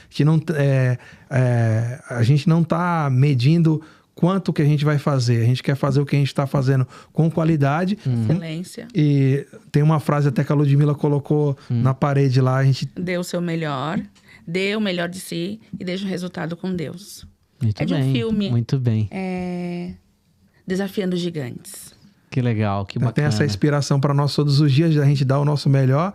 Speaker 3: a gente não tá medindo quanto que a gente vai fazer. A gente quer fazer o que a gente está fazendo com qualidade.
Speaker 2: Excelência.
Speaker 3: E tem uma frase até que a Ludmilla colocou na parede lá, a gente...
Speaker 2: Dê o seu melhor, dê o melhor de si e deixe o resultado com Deus.
Speaker 1: Muito
Speaker 2: É de um
Speaker 1: bem.
Speaker 2: filme.
Speaker 1: Muito bem.
Speaker 2: Desafiando Gigantes.
Speaker 1: Que legal, que bacana.
Speaker 3: Tem essa inspiração para nós todos os dias, de a gente dar o nosso melhor,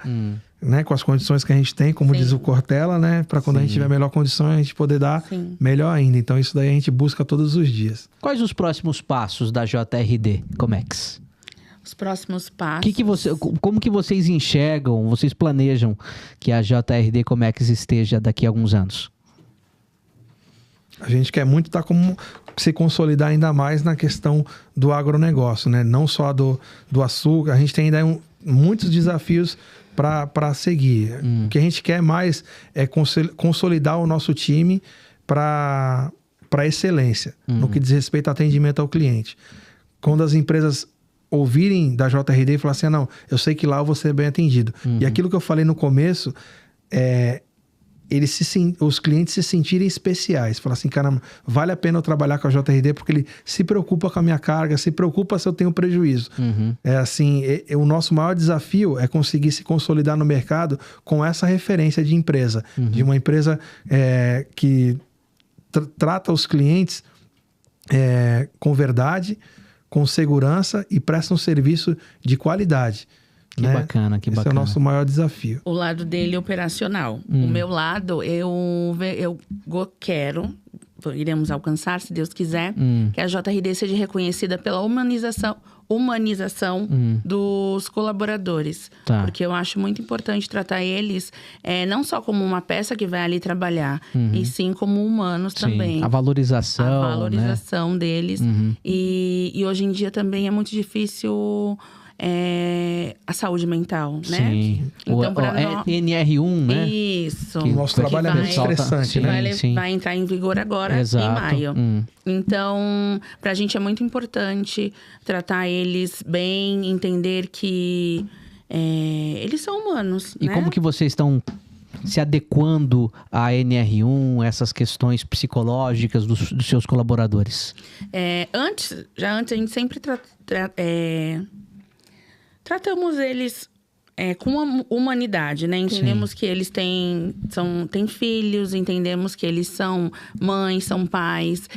Speaker 3: né? Com as condições que a gente tem, como
Speaker 2: Sim.
Speaker 3: diz o Cortella, né? Para quando a gente tiver melhor condição, a gente poder dar
Speaker 2: Sim.
Speaker 3: melhor ainda. Então, isso daí a gente busca todos os dias.
Speaker 1: Quais os próximos passos da JRD Comex?
Speaker 2: Os próximos passos.
Speaker 1: Como que vocês enxergam, vocês planejam que a JRD Comex esteja daqui a alguns anos?
Speaker 3: A gente quer muito se consolidar ainda mais na questão do agronegócio, né? Não só do açúcar. A gente tem ainda muitos desafios para seguir. O que a gente quer mais é consolidar o nosso time para excelência, no que diz respeito ao atendimento ao cliente. Quando as empresas ouvirem da JRD e falar assim, não, eu sei que lá eu vou ser bem atendido. E aquilo que eu falei no começo, os clientes se sentirem especiais. Falar assim, caramba, vale a pena eu trabalhar com a JRD porque ele se preocupa com a minha carga, se preocupa se eu tenho prejuízo. O nosso maior desafio é conseguir se consolidar no mercado com essa referência de empresa. De uma empresa que trata os clientes com verdade, com segurança e presta um serviço de qualidade.
Speaker 1: Que bacana, que bacana.
Speaker 3: Esse é o nosso maior desafio.
Speaker 2: O lado dele operacional. O meu lado, eu quero, iremos alcançar, se Deus quiser, que a JRD seja reconhecida pela humanização dos colaboradores.
Speaker 1: Tá.
Speaker 2: Porque eu acho muito importante tratar eles não só como uma peça que vai ali trabalhar, e sim como humanos também.
Speaker 1: A valorização,
Speaker 2: deles. E hoje em dia também é muito difícil a saúde mental, né?
Speaker 1: Sim.
Speaker 2: Então,
Speaker 1: NR1, né?
Speaker 2: Isso.
Speaker 3: O nosso trabalho é muito estressante, né?
Speaker 2: Vai entrar em vigor agora, em maio. Então, pra gente é muito importante tratar eles bem, entender que eles são humanos,
Speaker 1: E
Speaker 2: né?
Speaker 1: como que vocês estão se adequando à NR1, essas questões psicológicas dos seus colaboradores?
Speaker 2: Antes a gente sempre tratamos eles com humanidade, né? Entendemos que eles têm filhos, entendemos que eles são mães, são pais.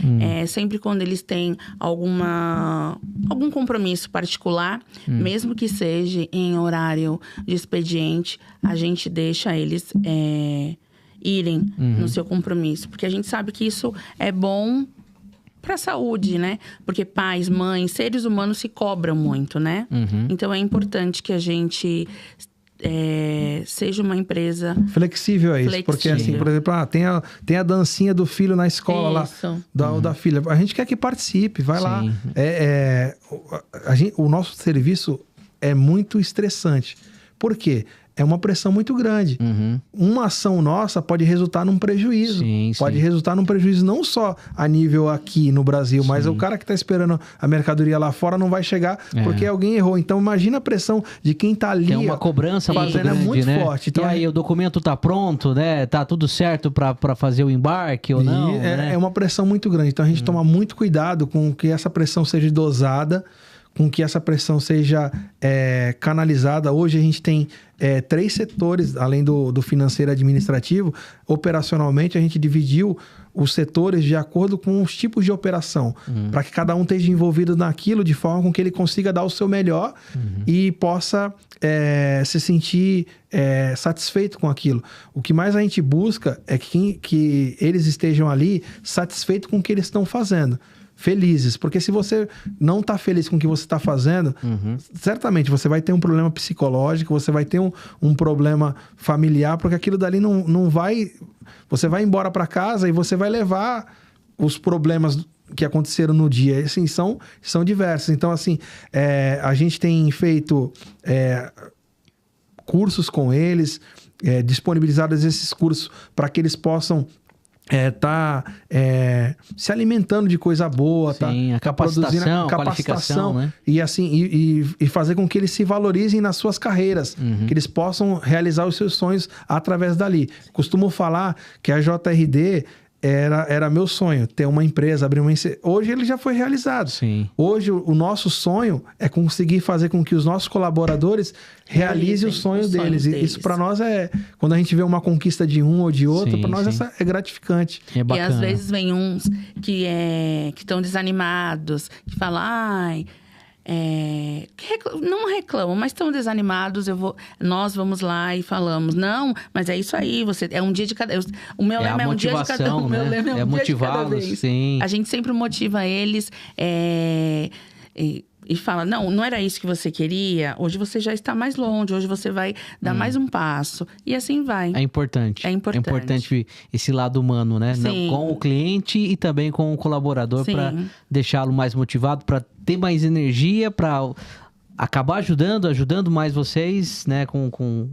Speaker 2: Sempre quando eles têm algum compromisso particular, mesmo que seja em horário de expediente, a gente deixa eles irem no seu compromisso. Porque a gente sabe que isso é bom para a saúde, né? Porque pais, mães, seres humanos se cobram muito, né? Então, é importante que a gente seja uma empresa
Speaker 3: flexível a isso. Porque, assim, por exemplo, tem a dancinha do filho na escola lá, da filha. A gente quer que participe, vai lá. O nosso serviço é muito estressante. Por quê? É uma pressão muito grande. Uma ação nossa pode resultar num prejuízo. Pode resultar num prejuízo não só a nível aqui no Brasil, mas o cara que está esperando a mercadoria lá fora não vai chegar porque alguém errou. Então, imagina a pressão de quem está ali.
Speaker 1: É uma cobrança
Speaker 3: fazendo,
Speaker 1: muito grande,
Speaker 3: muito
Speaker 1: né?
Speaker 3: forte. Então,
Speaker 1: e aí, o documento está pronto, né? Tá tudo certo para fazer o embarque ou não?
Speaker 3: É uma pressão muito grande. Então, a gente toma muito cuidado com que essa pressão seja dosada, com que essa pressão seja canalizada. Hoje a gente tem 3 setores, além do financeiro e administrativo. Operacionalmente, a gente dividiu os setores de acordo com os tipos de operação, para que cada um esteja envolvido naquilo de forma com que ele consiga dar o seu melhor e possa se sentir satisfeito com aquilo. O que mais a gente busca é que eles estejam ali satisfeitos com o que eles estão fazendo. Felizes, porque se você não está feliz com o que você está fazendo, certamente você vai ter um problema psicológico, você vai ter um problema familiar, porque aquilo dali não vai... Você vai embora para casa e você vai levar os problemas que aconteceram no dia. Assim, são diversos. Então, assim, a gente tem feito cursos com eles, disponibilizados esses cursos para que eles possam se alimentando de coisa boa,
Speaker 1: a capacitação, qualificação, né?
Speaker 3: E assim, e fazer com que eles se valorizem nas suas carreiras, que eles possam realizar os seus sonhos através dali. Costumo falar que a JRD era meu sonho, ter uma empresa, abrir uma... Hoje ele já foi realizado. Hoje o nosso sonho é conseguir fazer com que os nossos colaboradores realizem os sonhos deles. Isso para nós quando a gente vê uma conquista de um ou de outro, para nós essa é gratificante.
Speaker 1: É bacana.
Speaker 2: E às vezes vem uns que estão desanimados, que falam, não reclamam, mas estão desanimados. Nós vamos lá e falamos, não, mas é isso aí, é um dia de cada... O meu lema é um dia de cada... O meu lema é um dia de cada vez. A gente sempre motiva eles e fala, não era isso que você queria, hoje você já está mais longe, hoje você vai dar mais um passo. E assim vai.
Speaker 1: É importante. É importante esse lado humano, né? Com o cliente e também com o colaborador, para deixá-lo mais motivado, para ter mais energia, para acabar ajudando mais vocês, né? Com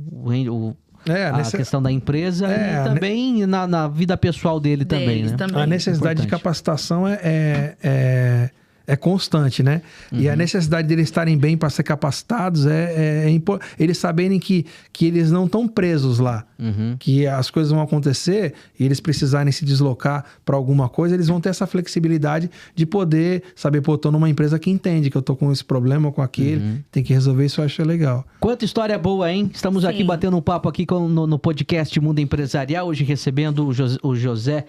Speaker 1: a questão da empresa e também na vida pessoal dele também, né?
Speaker 3: A necessidade de capacitação é constante, né? E a necessidade deles estarem bem para ser capacitados é importante. Eles saberem que eles não estão presos lá. Que as coisas vão acontecer e eles precisarem se deslocar para alguma coisa, eles vão ter essa flexibilidade de poder saber, pô, eu tô numa empresa que entende que eu tô com esse problema ou com aquele, tem que resolver isso, eu acho legal.
Speaker 1: Quanta história boa, hein? Estamos aqui batendo um papo aqui no podcast Mundo Empresarial, hoje recebendo o José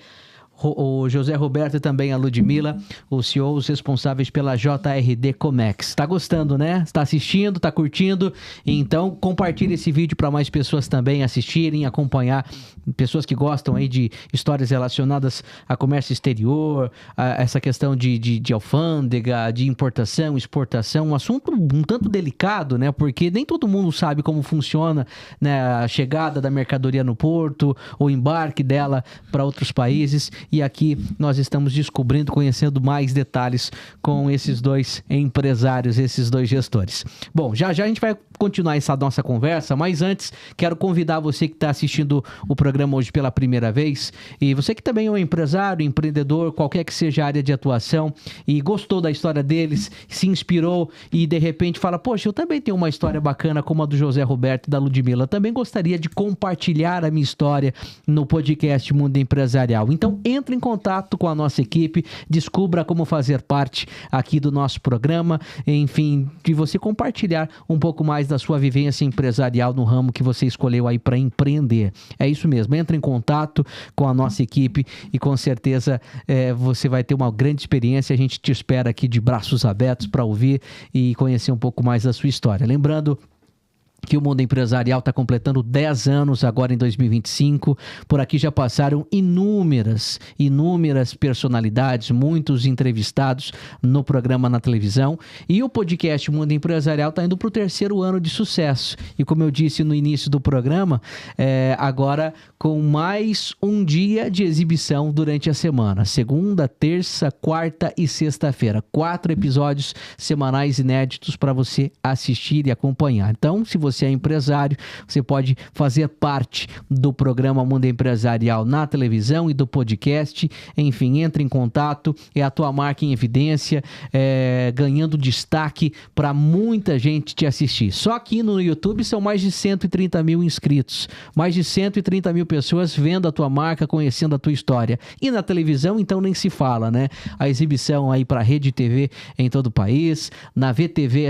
Speaker 1: Roberto e também a Ludmila, os CEOs responsáveis pela JRD Comex. Tá gostando, né? Está assistindo, tá curtindo? Então, compartilhe esse vídeo para mais pessoas também assistirem, acompanhar, pessoas que gostam aí de histórias relacionadas a comércio exterior, a essa questão de alfândega, de importação, exportação, um assunto um tanto delicado, né? Porque nem todo mundo sabe como funciona, né, a chegada da mercadoria no porto, o embarque dela para outros países. e aqui nós estamos descobrindo, conhecendo mais detalhes com esses dois empresários, esses dois gestores. Bom, já já a gente vai continuar essa nossa conversa, mas antes quero convidar você que está assistindo o programa hoje pela primeira vez, e você que também é um empresário, empreendedor, qualquer que seja a área de atuação, e gostou da história deles, se inspirou e de repente fala, poxa, eu também tenho uma história bacana como a do José Roberto e da Ludmila, também gostaria de compartilhar a minha história no podcast Mundo Empresarial. Então entre em contato com a nossa equipe, descubra como fazer parte aqui do nosso programa, enfim, de você compartilhar um pouco mais da sua vivência empresarial no ramo que você escolheu aí para empreender. É isso mesmo, entre em contato com a nossa equipe e com certeza você vai ter uma grande experiência. A gente te espera aqui de braços abertos para ouvir e conhecer um pouco mais da sua história. Lembrando que o Mundo Empresarial está completando 10 anos agora em 2025. Por aqui já passaram inúmeras personalidades, muitos entrevistados no programa na televisão. E o podcast Mundo Empresarial está indo para o 3º ano de sucesso. E como eu disse no início do programa, agora com mais um dia de exibição durante a semana. Segunda, terça, quarta e sexta-feira. 4 episódios semanais inéditos para você assistir e acompanhar. Então, se você é empresário, você pode fazer parte do programa Mundo Empresarial na televisão e do podcast. Enfim, entre em contato, é a tua marca em evidência, ganhando destaque para muita gente te assistir. Só aqui no YouTube são mais de 130 mil inscritos, mais de 130 mil pessoas vendo a tua marca, conhecendo a tua história. E na televisão, então, nem se fala, né? A exibição aí para a Rede TV em todo o país, na VTV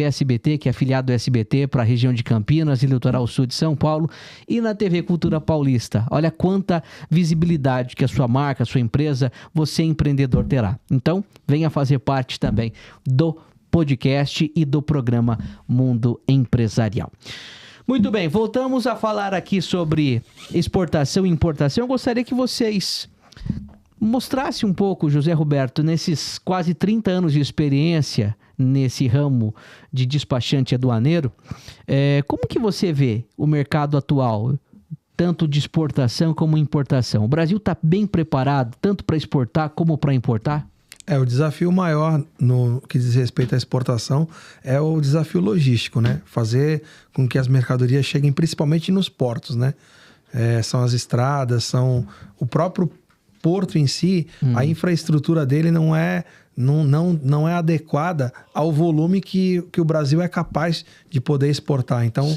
Speaker 1: SBT, que é afiliado do SBT para a região de Campinas e Litoral Sul de São Paulo, e na TV Cultura Paulista. Olha quanta visibilidade que a sua marca, a sua empresa, você empreendedor terá. Então, venha fazer parte também do podcast e do programa Mundo Empresarial. Muito bem, voltamos a falar aqui sobre exportação e importação. Eu gostaria que vocês mostrassem um pouco, José Roberto, nesses quase 30 anos de experiência nesse ramo de despachante aduaneiro, como que você vê o mercado atual, tanto de exportação como importação? O Brasil está bem preparado, tanto para exportar como para importar?
Speaker 3: O desafio maior no que diz respeito à exportação é o desafio logístico, né? Fazer com que as mercadorias cheguem principalmente nos portos, né? São as estradas, são o próprio porto em si, a infraestrutura dele não é adequada ao volume que o Brasil é capaz de poder exportar. Então,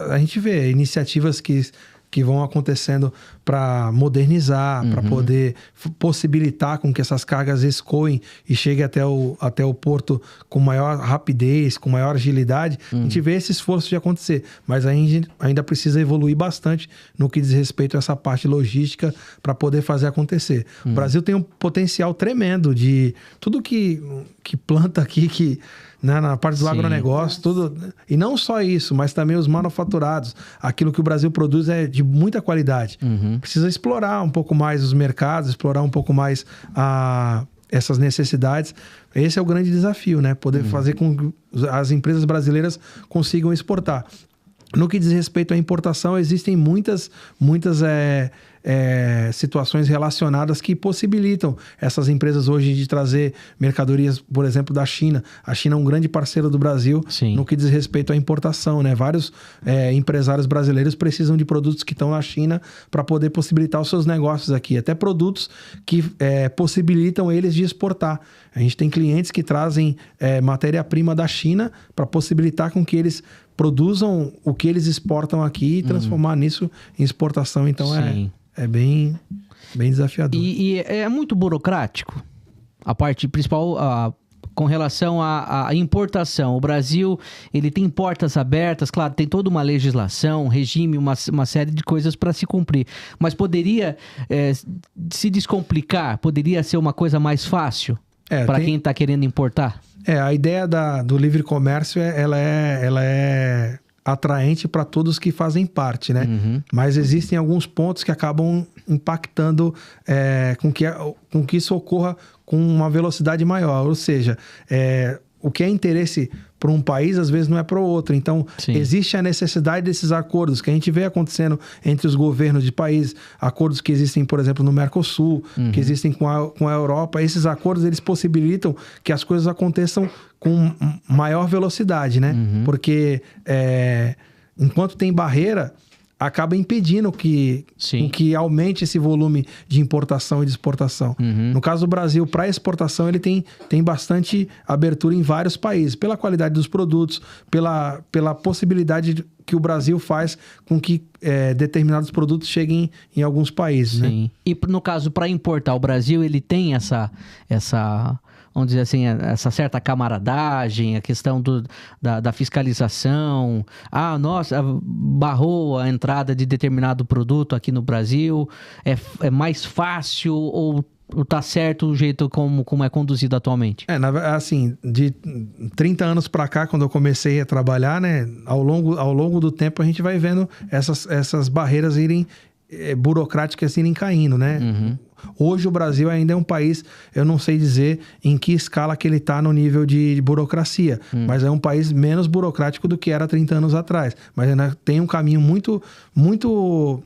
Speaker 3: a gente vê iniciativas que vão acontecendo para modernizar, para poder possibilitar com que essas cargas escoem e cheguem até o porto com maior rapidez, com maior agilidade. A gente vê esse esforço de acontecer, mas a gente ainda precisa evoluir bastante no que diz respeito a essa parte logística para poder fazer acontecer. O Brasil tem um potencial tremendo de tudo que planta aqui, na parte do agronegócio, tudo. E não só isso, mas também os manufaturados. Aquilo que o Brasil produz é de muita qualidade. Precisa explorar um pouco mais os mercados, explorar um pouco mais essas necessidades. Esse é o grande desafio, né? Poder fazer com que as empresas brasileiras consigam exportar. No que diz respeito à importação, existem muitas situações relacionadas que possibilitam essas empresas hoje de trazer mercadorias, por exemplo, da China. A China é um grande parceiro do Brasil no que diz respeito à importação, né? Vários empresários brasileiros precisam de produtos que estão na China para poder possibilitar os seus negócios aqui. Até produtos que possibilitam eles de exportar. A gente tem clientes que trazem matéria-prima da China para possibilitar com que eles produzam o que eles exportam aqui e transformar nisso em exportação. Então é bem desafiador.
Speaker 1: E é muito burocrático a parte principal com relação à importação. O Brasil, ele tem portas abertas, claro, tem toda uma legislação, regime, uma série de coisas para se cumprir. Mas poderia se descomplicar? Poderia ser uma coisa mais fácil para quem está querendo importar?
Speaker 3: A ideia do livre comércio, ela é atraente para todos que fazem parte, né? Mas existem alguns pontos que acabam impactando com que isso ocorra com uma velocidade maior. Ou seja, o que é interesse para um país, às vezes não é para o outro. Então,
Speaker 1: Sim.
Speaker 3: existe a necessidade desses acordos que a gente vê acontecendo entre os governos de países, acordos que existem, por exemplo, no Mercosul, que existem com a Europa. Esses acordos, eles possibilitam que as coisas aconteçam com maior velocidade, né? Porque enquanto tem barreira, acaba impedindo que aumente esse volume de importação e de exportação. No caso do Brasil, para exportação, ele tem bastante abertura em vários países, pela qualidade dos produtos, pela possibilidade que o Brasil faz com que determinados produtos cheguem em alguns países.
Speaker 1: Sim.
Speaker 3: Né?
Speaker 1: E no caso, para importar, o Brasil, ele tem essa, vamos dizer assim, essa certa camaradagem, a questão da fiscalização. Nossa, barrou a entrada de determinado produto aqui no Brasil. É mais fácil ou tá certo o jeito como é conduzido atualmente?
Speaker 3: Assim, de 30 anos para cá, quando eu comecei a trabalhar, né, ao longo do tempo a gente vai vendo essas barreiras burocráticas irem caindo, né? Hoje o Brasil ainda é um país, eu não sei dizer em que escala que ele está no nível de burocracia, mas é um país menos burocrático do que era 30 anos atrás. Mas ainda tem um caminho muito, muito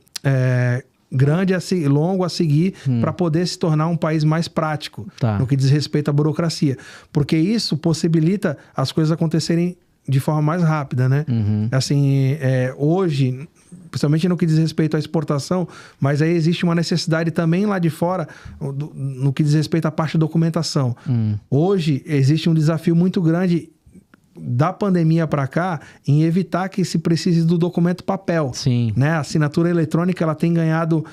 Speaker 3: grande, longo a seguir para poder se tornar um país mais prático no que diz respeito à burocracia. Porque isso possibilita as coisas acontecerem de forma mais rápida, né? Assim, hoje, principalmente no que diz respeito à exportação, mas aí existe uma necessidade também lá de fora no que diz respeito à parte de documentação. Hoje existe um desafio muito grande da pandemia para cá em evitar que se precise do documento papel.
Speaker 1: Sim.
Speaker 3: Né? A assinatura eletrônica ela tem ganhado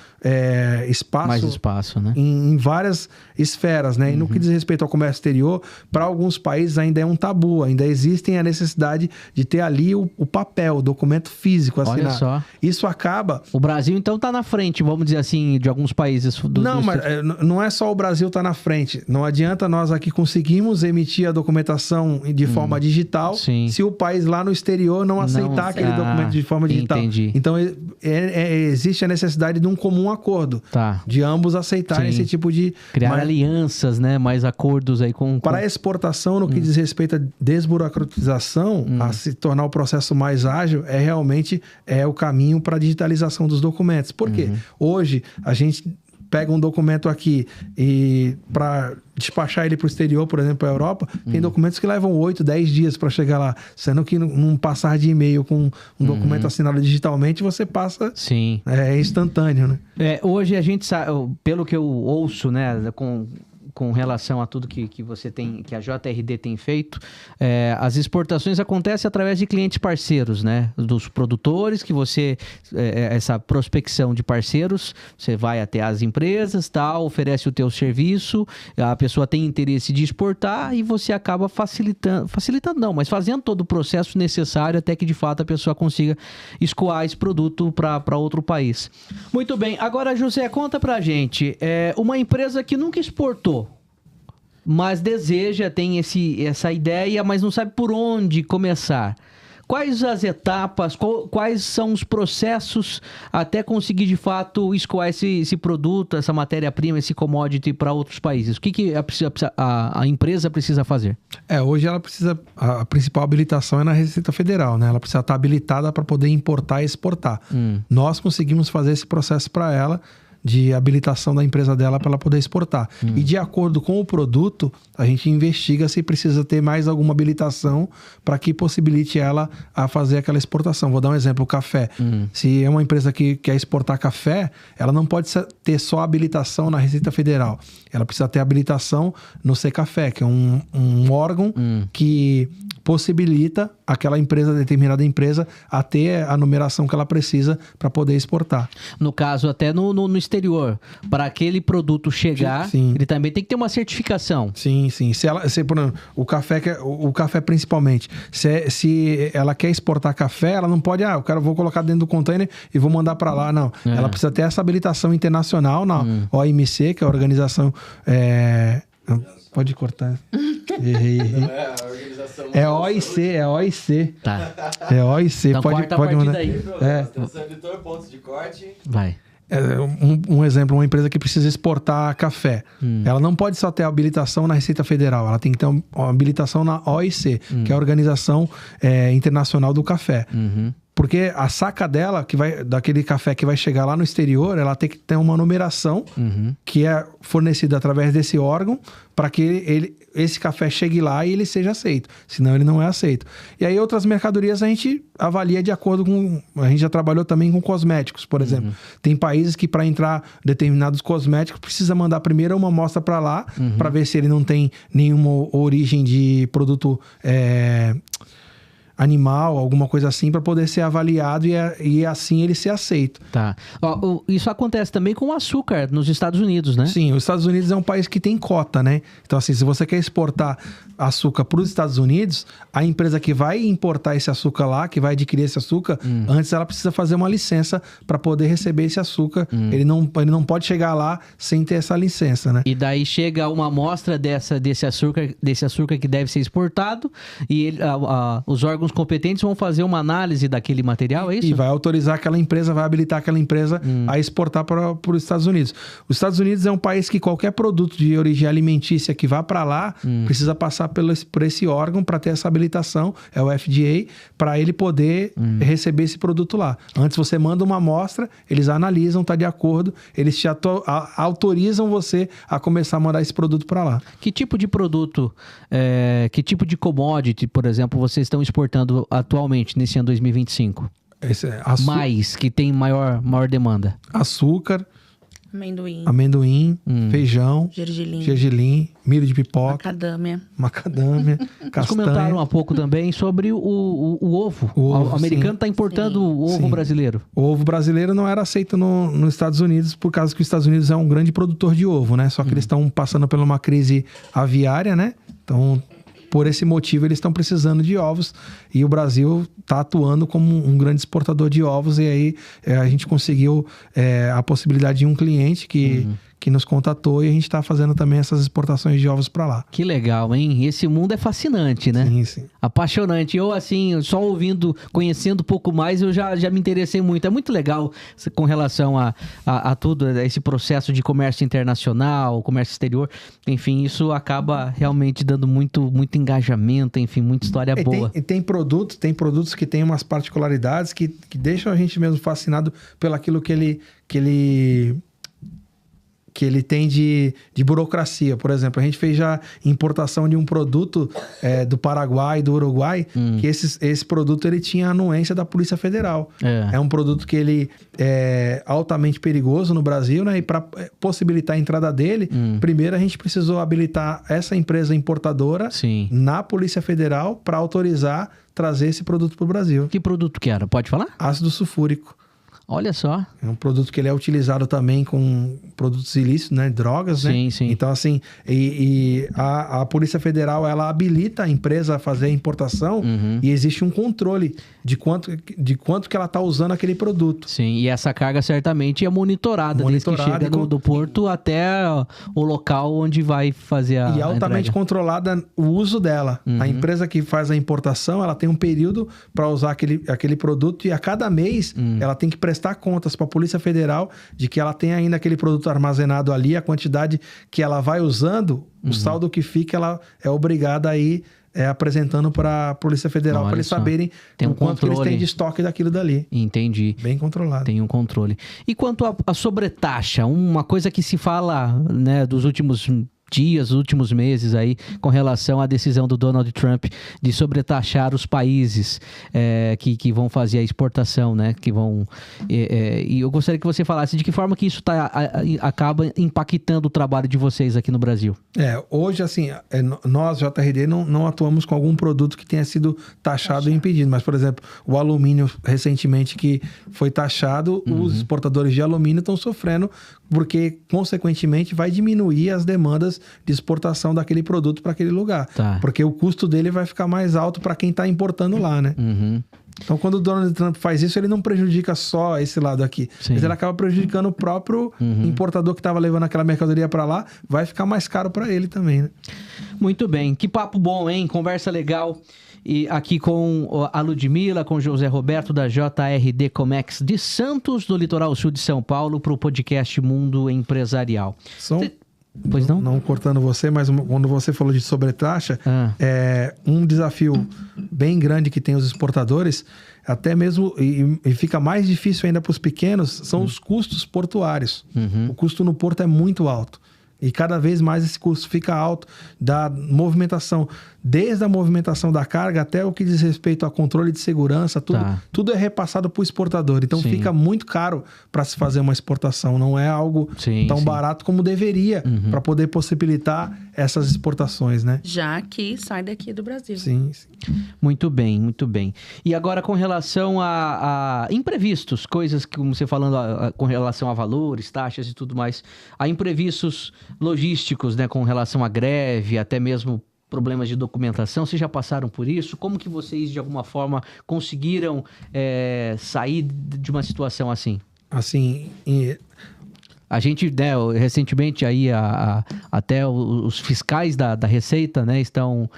Speaker 3: espaço,
Speaker 1: mais espaço, né?
Speaker 3: em várias esferas, né? E no que diz respeito ao comércio exterior, para alguns países ainda é um tabu, ainda existem a necessidade de ter ali o papel, o documento físico assinado.
Speaker 1: Olha só.
Speaker 3: Isso acaba...
Speaker 1: O Brasil, então, está na frente, vamos dizer assim, de alguns países.
Speaker 3: Mas não é só o Brasil estar na frente. Não adianta nós aqui conseguimos emitir a documentação de forma digital se o país lá no exterior não aceitar aquele documento de forma digital.
Speaker 1: Entendi.
Speaker 3: Então, existe a necessidade de um comum acordo. De ambos aceitarem esse tipo de...
Speaker 1: Criar alianças, né? Mais acordos aí com...
Speaker 3: Para a exportação, no que diz respeito à desburocratização, a se tornar o processo mais ágil, realmente o caminho para a digitalização dos documentos. Por quê? Hoje, a gente pega um documento aqui e para despachar ele para o exterior, por exemplo, para a Europa, tem documentos que levam 8, 10 dias para chegar lá. Sendo que num passar de e-mail com um documento assinado digitalmente, você passa...
Speaker 1: Sim.
Speaker 3: É instantâneo, né?
Speaker 1: Hoje a gente sabe, pelo que eu ouço, né, com relação a tudo que você tem, que a JRD tem feito, as exportações acontecem através de clientes parceiros, né? Dos produtores, que você, essa prospecção de parceiros, você vai até as empresas, tal, oferece o teu serviço, a pessoa tem interesse de exportar e você acaba facilitando não, mas fazendo todo o processo necessário até que de fato a pessoa consiga escoar esse produto para outro país. Muito bem, agora José, conta pra gente, uma empresa que nunca exportou, mas deseja, tem essa ideia, mas não sabe por onde começar. Quais as etapas, quais são os processos até conseguir, de fato, escoar esse produto, essa matéria-prima, esse commodity para outros países? O que a empresa precisa fazer?
Speaker 3: Hoje ela precisa... A principal habilitação é na Receita Federal, né? Ela precisa estar habilitada para poder importar e exportar. Nós conseguimos fazer esse processo para ela, de habilitação da empresa dela para ela poder exportar. E de acordo com o produto, a gente investiga se precisa ter mais alguma habilitação para que possibilite ela a fazer aquela exportação. Vou dar um exemplo, o café. Se é uma empresa que quer exportar café, ela não pode ter só habilitação na Receita Federal. Ela precisa ter habilitação no Secafé, que é um órgão que possibilita aquela empresa, determinada empresa, a ter a numeração que ela precisa para poder exportar.
Speaker 1: No caso, até no exterior, para aquele produto chegar, ele também tem que ter uma certificação.
Speaker 3: Sim. O café principalmente, se ela quer exportar café, ela não pode, vou colocar dentro do container e vou mandar para lá, não. Ela precisa ter essa habilitação internacional na OMC, que é a organização... Pode cortar. Errei. É OIC.
Speaker 1: Tá.
Speaker 3: É OIC.
Speaker 1: Então
Speaker 3: pode
Speaker 1: corta a partir
Speaker 3: mandar.
Speaker 1: daí.
Speaker 4: Seletor, pontos de corte.
Speaker 1: Vai.
Speaker 3: Um exemplo, uma empresa que precisa exportar café. Ela não pode só ter habilitação na Receita Federal, ela tem que ter uma habilitação na OIC, que é a Organização Internacional do Café. Porque a saca dela, daquele café que vai chegar lá no exterior, ela tem que ter uma numeração que é fornecida através desse órgão para que esse café chegue lá e ele seja aceito. Senão ele não é aceito. E aí outras mercadorias a gente avalia de acordo com... A gente já trabalhou também com cosméticos, por exemplo. Tem países que para entrar determinados cosméticos precisa mandar primeiro uma amostra para lá para ver se ele não tem nenhuma origem de produto... animal, alguma coisa assim, para poder ser avaliado e assim ele ser aceito.
Speaker 1: Tá. Isso acontece também com o açúcar nos Estados Unidos, né?
Speaker 3: Sim, os Estados Unidos é um país que tem cota, né? Então, assim, se você quer exportar açúcar para os Estados Unidos, a empresa que vai importar esse açúcar lá, que vai adquirir esse açúcar, antes ela precisa fazer uma licença para poder receber esse açúcar. Ele não pode chegar lá sem ter essa licença, né?
Speaker 1: E daí chega uma amostra desse açúcar que deve ser exportado e os órgãos competentes vão fazer uma análise daquele material, é isso?
Speaker 3: E vai autorizar aquela empresa, vai habilitar aquela empresa a exportar para os Estados Unidos. Os Estados Unidos é um país que qualquer produto de origem alimentícia que vá para lá precisa passar por esse órgão para ter essa habilitação, é o FDA, para ele poder receber esse produto lá. Antes você manda uma amostra, eles analisam, tá de acordo, eles te autorizam você a começar a mandar esse produto para lá.
Speaker 1: Que tipo de produto, que tipo de commodity, por exemplo, vocês estão exportando atualmente nesse ano 2025? Mais, que tem maior demanda?
Speaker 3: Açúcar,
Speaker 2: amendoim,
Speaker 3: feijão, gergelim, milho de pipoca, macadâmia, castanha.
Speaker 1: Vocês comentaram há pouco também sobre o ovo. O americano está importando o ovo brasileiro.
Speaker 3: O ovo brasileiro não era aceito nos Estados Unidos por causa que os Estados Unidos é um grande produtor de ovo, né? Só que eles estão passando por uma crise aviária, né? Então, por esse motivo, eles estão precisando de ovos e o Brasil está atuando como um grande exportador de ovos. E aí a gente conseguiu a possibilidade de um cliente que nos contatou e a gente está fazendo também essas exportações de ovos para lá.
Speaker 1: Que legal, hein? Esse mundo é fascinante, né?
Speaker 3: Sim.
Speaker 1: Apaixonante. Eu, assim, só ouvindo, conhecendo um pouco mais, eu já me interessei muito. É muito legal com relação a tudo, a esse processo de comércio internacional, comércio exterior. Enfim, isso acaba realmente dando muito engajamento, enfim, muita história boa.
Speaker 3: Tem produtos que têm umas particularidades que deixam a gente mesmo fascinado pelo aquilo que ele tem de burocracia. Por exemplo, a gente fez já importação de um produto do Paraguai e do Uruguai, que esse produto ele tinha a anuência da Polícia Federal. É um produto que ele é altamente perigoso no Brasil, né? E para possibilitar a entrada dele, primeiro a gente precisou habilitar essa empresa importadora na Polícia Federal para autorizar trazer esse produto para o Brasil.
Speaker 1: Que produto que era? Pode falar?
Speaker 3: Ácido sulfúrico.
Speaker 1: Olha só.
Speaker 3: É um produto que ele é utilizado também com produtos ilícitos, né? Drogas, né?
Speaker 1: Sim.
Speaker 3: Então, assim, a Polícia Federal, ela habilita a empresa a fazer a importação e existe um controle de quanto que ela está usando aquele produto.
Speaker 1: Sim, e essa carga certamente é monitorada desde que chega do porto até o local onde vai fazer a
Speaker 3: E altamente controlada o uso dela. A empresa que faz a importação, ela tem um período para usar aquele produto e a cada mês ela tem que prestar contas para a Polícia Federal de que ela tem ainda aquele produto armazenado ali, a quantidade que ela vai usando, o saldo que fica, ela é obrigada a ir apresentando para a Polícia Federal para eles saberem o quanto que eles têm de estoque daquilo dali.
Speaker 1: Entendi.
Speaker 3: Bem controlado.
Speaker 1: Tem um controle. E quanto à sobretaxa, uma coisa que se fala, né, dos últimos dias, últimos meses aí, com relação à decisão do Donald Trump de sobretaxar os países que vão fazer a exportação, né? Que vão... e eu gostaria que você falasse de que forma que isso acaba impactando o trabalho de vocês aqui no Brasil.
Speaker 3: Hoje, assim, nós, JRD, não atuamos com algum produto que tenha sido taxado e impedido, mas, por exemplo, o alumínio, recentemente, que foi taxado, os exportadores de alumínio estão sofrendo porque, consequentemente, vai diminuir as demandas de exportação daquele produto para aquele lugar. Porque o custo dele vai ficar mais alto para quem está importando lá, né? Então, quando o Donald Trump faz isso, ele não prejudica só esse lado aqui. Mas ele acaba prejudicando o próprio importador que estava levando aquela mercadoria para lá. Vai ficar mais caro para ele também, né?
Speaker 1: Muito bem. Que papo bom, hein? Conversa legal. E aqui com a Ludmila, com o José Roberto da JRD Comex de Santos, do litoral sul de São Paulo, para o podcast Mundo Empresarial. Pois não?
Speaker 3: Não cortando você, mas quando você falou de sobretaxa, um desafio bem grande que tem os exportadores, até mesmo, e fica mais difícil ainda para os pequenos, são os custos portuários. O custo no porto é muito alto. E cada vez mais esse custo fica alto da movimentação, desde a movimentação da carga até o que diz respeito a controle de segurança, tudo é repassado para o exportador. Então fica muito caro para se fazer uma exportação. Não é algo tão barato como deveria para poder possibilitar essas exportações, né?
Speaker 2: Já que sai daqui do Brasil.
Speaker 3: Sim.
Speaker 1: Muito bem, muito bem. E agora com relação a imprevistos, coisas que, como você falando, com relação a valores, taxas e tudo mais, a imprevistos logísticos, né, com relação à greve, até mesmo problemas de documentação, vocês já passaram por isso? Como que vocês, de alguma forma, conseguiram sair de uma situação assim?
Speaker 3: Assim,
Speaker 1: a gente, né, recentemente aí até os fiscais da Receita, né, estão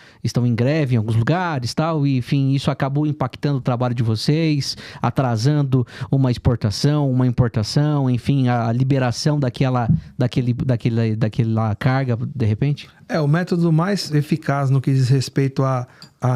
Speaker 1: em greve em alguns lugares, tal, e enfim, isso acabou impactando o trabalho de vocês, atrasando uma exportação, uma importação, enfim, a liberação daquela carga, de repente?
Speaker 3: O método mais eficaz no que diz respeito a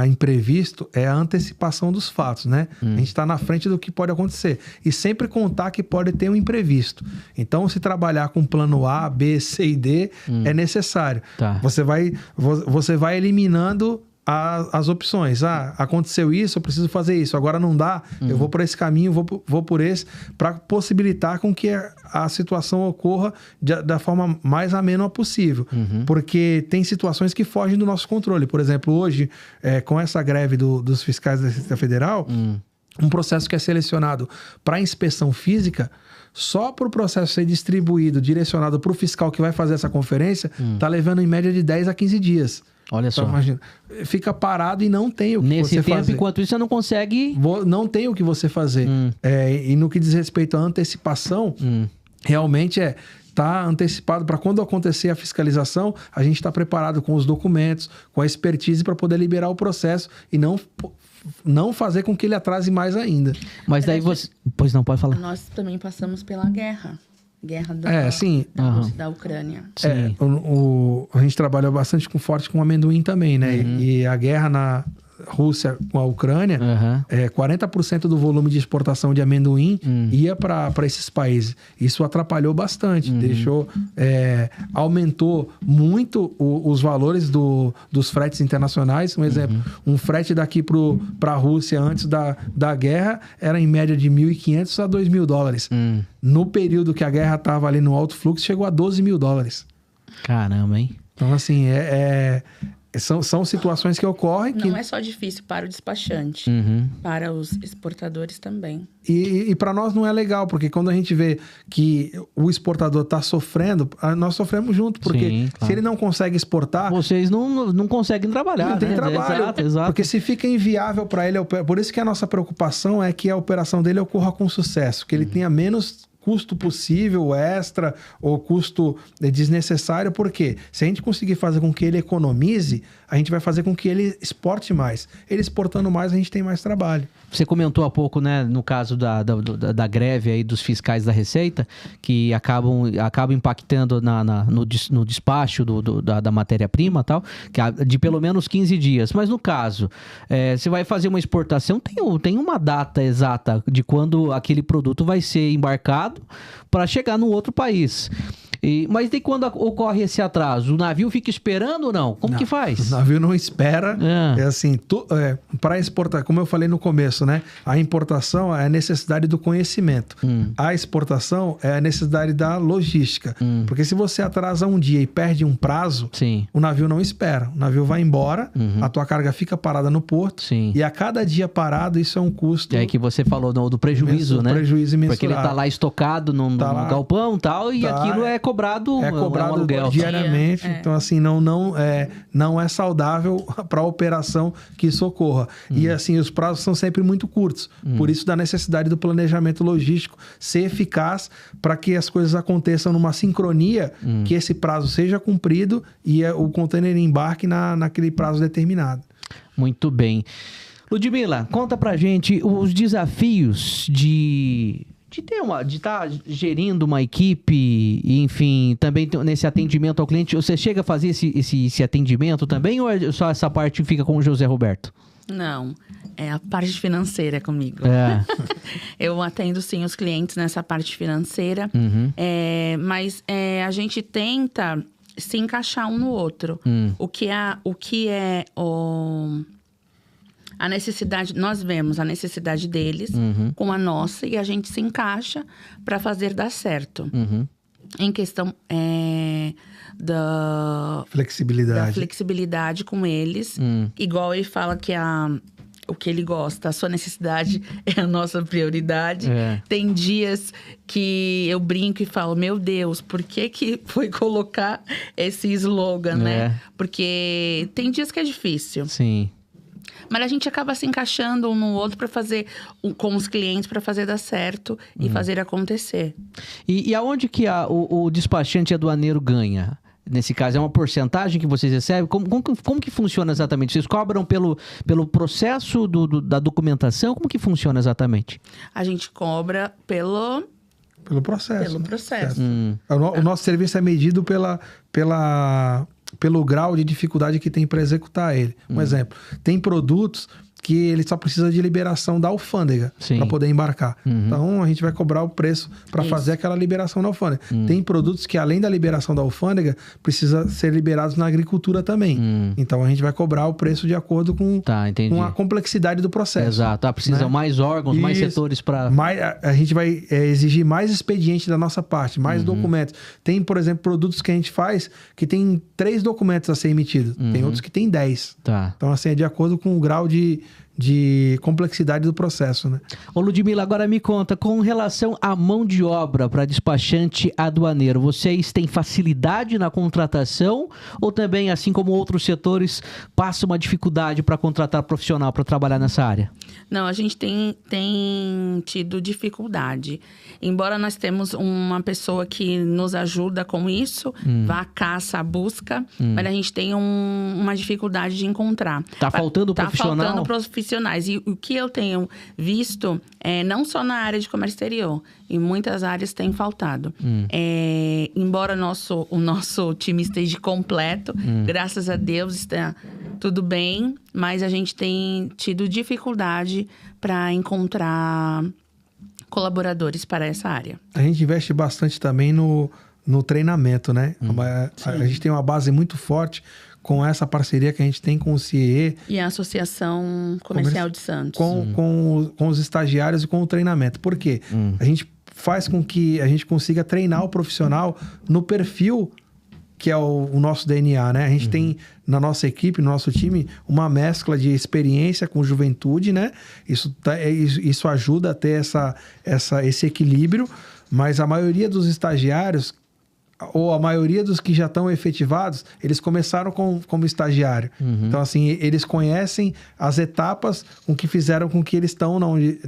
Speaker 3: imprevisto é a antecipação dos fatos, né? A gente está na frente do que pode acontecer. E sempre contar que pode ter um imprevisto. Então, se trabalhar com plano A, B, C e D, é necessário. Você vai eliminando as opções. Aconteceu isso, eu preciso fazer isso. Agora não dá, eu vou por esse caminho, vou por esse, para possibilitar com que a situação ocorra da forma mais amena possível. Porque tem situações que fogem do nosso controle. Por exemplo, hoje, com essa greve dos fiscais da Receita Federal, um processo que é selecionado para inspeção física, só para o processo ser distribuído, direcionado para o fiscal que vai fazer essa conferência, está levando em média de 10 a 15 dias.
Speaker 1: Olha só.
Speaker 3: Então, imagina, fica parado e não tem o que você fazer.
Speaker 1: Nesse tempo, enquanto isso, você não consegue...
Speaker 3: Não tem o que você fazer. E no que diz respeito à antecipação, realmente tá antecipado para quando acontecer a fiscalização, a gente está preparado com os documentos, com a expertise para poder liberar o processo e não fazer com que ele atrase mais ainda.
Speaker 1: Mas daí você... Pois não, pode falar.
Speaker 2: Nós também passamos pela guerra da Ucrânia.
Speaker 3: A gente trabalhou bastante forte com amendoim também, né? E a guerra na Rússia com a Ucrânia, 40% do volume de exportação de amendoim ia para esses países. Isso atrapalhou bastante, aumentou muito os valores dos fretes internacionais. Um exemplo, um frete daqui para a Rússia antes da guerra era em média de $1.500 a $2.000. No período que a guerra estava ali no alto fluxo, chegou a $12.000.
Speaker 1: Caramba, hein?
Speaker 3: Então, assim, são situações que ocorrem.
Speaker 2: Não é só difícil para o despachante, para os exportadores também.
Speaker 3: E para nós não é legal, porque quando a gente vê que o exportador está sofrendo, nós sofremos junto, porque se ele não consegue exportar...
Speaker 1: Vocês não conseguem trabalhar,
Speaker 3: não tem trabalho.
Speaker 1: Exato.
Speaker 3: Porque se fica inviável para ele... Por isso que a nossa preocupação é que a operação dele ocorra com sucesso, que ele tenha menos custo possível, extra, ou custo desnecessário, porque se a gente conseguir fazer com que ele economize, a gente vai fazer com que ele exporte mais. Ele exportando mais, a gente tem mais trabalho.
Speaker 1: Você comentou há pouco, né, no caso da greve aí dos fiscais da Receita, que acabam impactando no despacho da matéria-prima e tal, de pelo menos 15 dias. Mas no caso, você vai fazer uma exportação, tem uma data exata de quando aquele produto vai ser embarcado para chegar no outro país. Mas daí quando ocorre esse atraso, o navio fica esperando ou não? Como que faz?
Speaker 3: O navio não espera. Para exportar, como eu falei no começo, né? A importação é a necessidade do conhecimento. A exportação é a necessidade da logística. Porque se você atrasa um dia e perde um prazo, o navio não espera. O navio vai embora, a tua carga fica parada no porto, e a cada dia parado, isso é um custo...
Speaker 1: É aí que você falou do prejuízo, né?
Speaker 3: Prejuízo imensurável.
Speaker 1: Porque ele está lá estocado no galpão e tal, e aquilo é cobrado aluguel
Speaker 3: diariamente. Então, assim, não é saudável para a operação que isso ocorra. E, assim, os prazos são sempre muito curtos. Por isso, da necessidade do planejamento logístico ser eficaz para que as coisas aconteçam numa sincronia, que esse prazo seja cumprido e o container embarque naquele prazo determinado.
Speaker 1: Muito bem. Ludmila, conta pra gente os desafios de estar gerindo uma equipe, e, enfim, também nesse atendimento ao cliente. Você chega a fazer esse atendimento também, ou é só essa parte fica com o José Roberto?
Speaker 2: Não, é a parte financeira comigo. Eu atendo, sim, os clientes nessa parte financeira, mas a gente tenta se encaixar um no outro. O que é a necessidade, nós vemos a necessidade deles com a nossa e a gente se encaixa para fazer dar certo. Em questão da flexibilidade com eles. Igual ele fala que o que ele gosta, a sua necessidade é a nossa prioridade. Tem dias que eu brinco e falo, meu Deus, por que foi colocar esse slogan, né? Porque tem dias que é difícil.
Speaker 1: Sim.
Speaker 2: Mas a gente acaba se encaixando um no outro para fazer, com os clientes, para fazer dar certo e fazer acontecer.
Speaker 1: E aonde que o despachante aduaneiro ganha? Nesse caso, é uma porcentagem que vocês recebem? Como que funciona exatamente? Vocês cobram pelo processo da documentação? Como que funciona exatamente?
Speaker 2: A gente cobra pelo
Speaker 3: processo.
Speaker 2: Pelo processo.
Speaker 3: O nosso serviço é medido pelo grau de dificuldade que tem para executar ele. Um exemplo, tem produtos que ele só precisa de liberação da alfândega para poder embarcar. Então, a gente vai cobrar o preço para fazer aquela liberação da alfândega. Tem produtos que, além da liberação da alfândega, precisa ser liberados na agricultura também. Então, a gente vai cobrar o preço de acordo com a complexidade do processo.
Speaker 1: Exato. Precisa mais órgãos, mais setores para...
Speaker 3: A gente vai exigir mais expediente da nossa parte, mais documentos. Tem, por exemplo, produtos que a gente faz que tem 3 documentos a ser emitidos. Tem outros que tem 10. Então, assim, é de acordo com o grau de complexidade do processo, né?
Speaker 1: Ô Ludmila, agora me conta, com relação à mão de obra para despachante aduaneiro, vocês têm facilidade na contratação ou também, assim como outros setores, passa uma dificuldade para contratar profissional para trabalhar nessa área?
Speaker 2: Não, a gente tem tido dificuldade. Embora nós temos uma pessoa que nos ajuda com isso, vá à caça, à busca, mas a gente tem uma dificuldade de encontrar.
Speaker 1: Tá faltando profissional?
Speaker 2: Tá faltando profissionais. E o que eu tenho visto, não só na área de comércio exterior, em muitas áreas tem faltado. Embora o nosso time esteja completo, graças a Deus está tudo bem, mas a gente tem tido dificuldade para encontrar colaboradores para essa área.
Speaker 3: A gente investe bastante também no treinamento, né? A gente tem uma base muito forte com essa parceria que a gente tem com o CIE.
Speaker 2: E a Associação Comercial de Santos.
Speaker 3: Com os estagiários e com o treinamento. Por quê? A gente faz com que a gente consiga treinar o profissional no perfil que é o nosso DNA, né? A gente tem na nossa equipe, no nosso time, uma mescla de experiência com juventude, né? Isso ajuda a ter esse equilíbrio, mas a maioria dos estagiários, ou a maioria dos que já estão efetivados, eles começaram como estagiário. Então, assim, eles conhecem as etapas que fizeram com que eles estão onde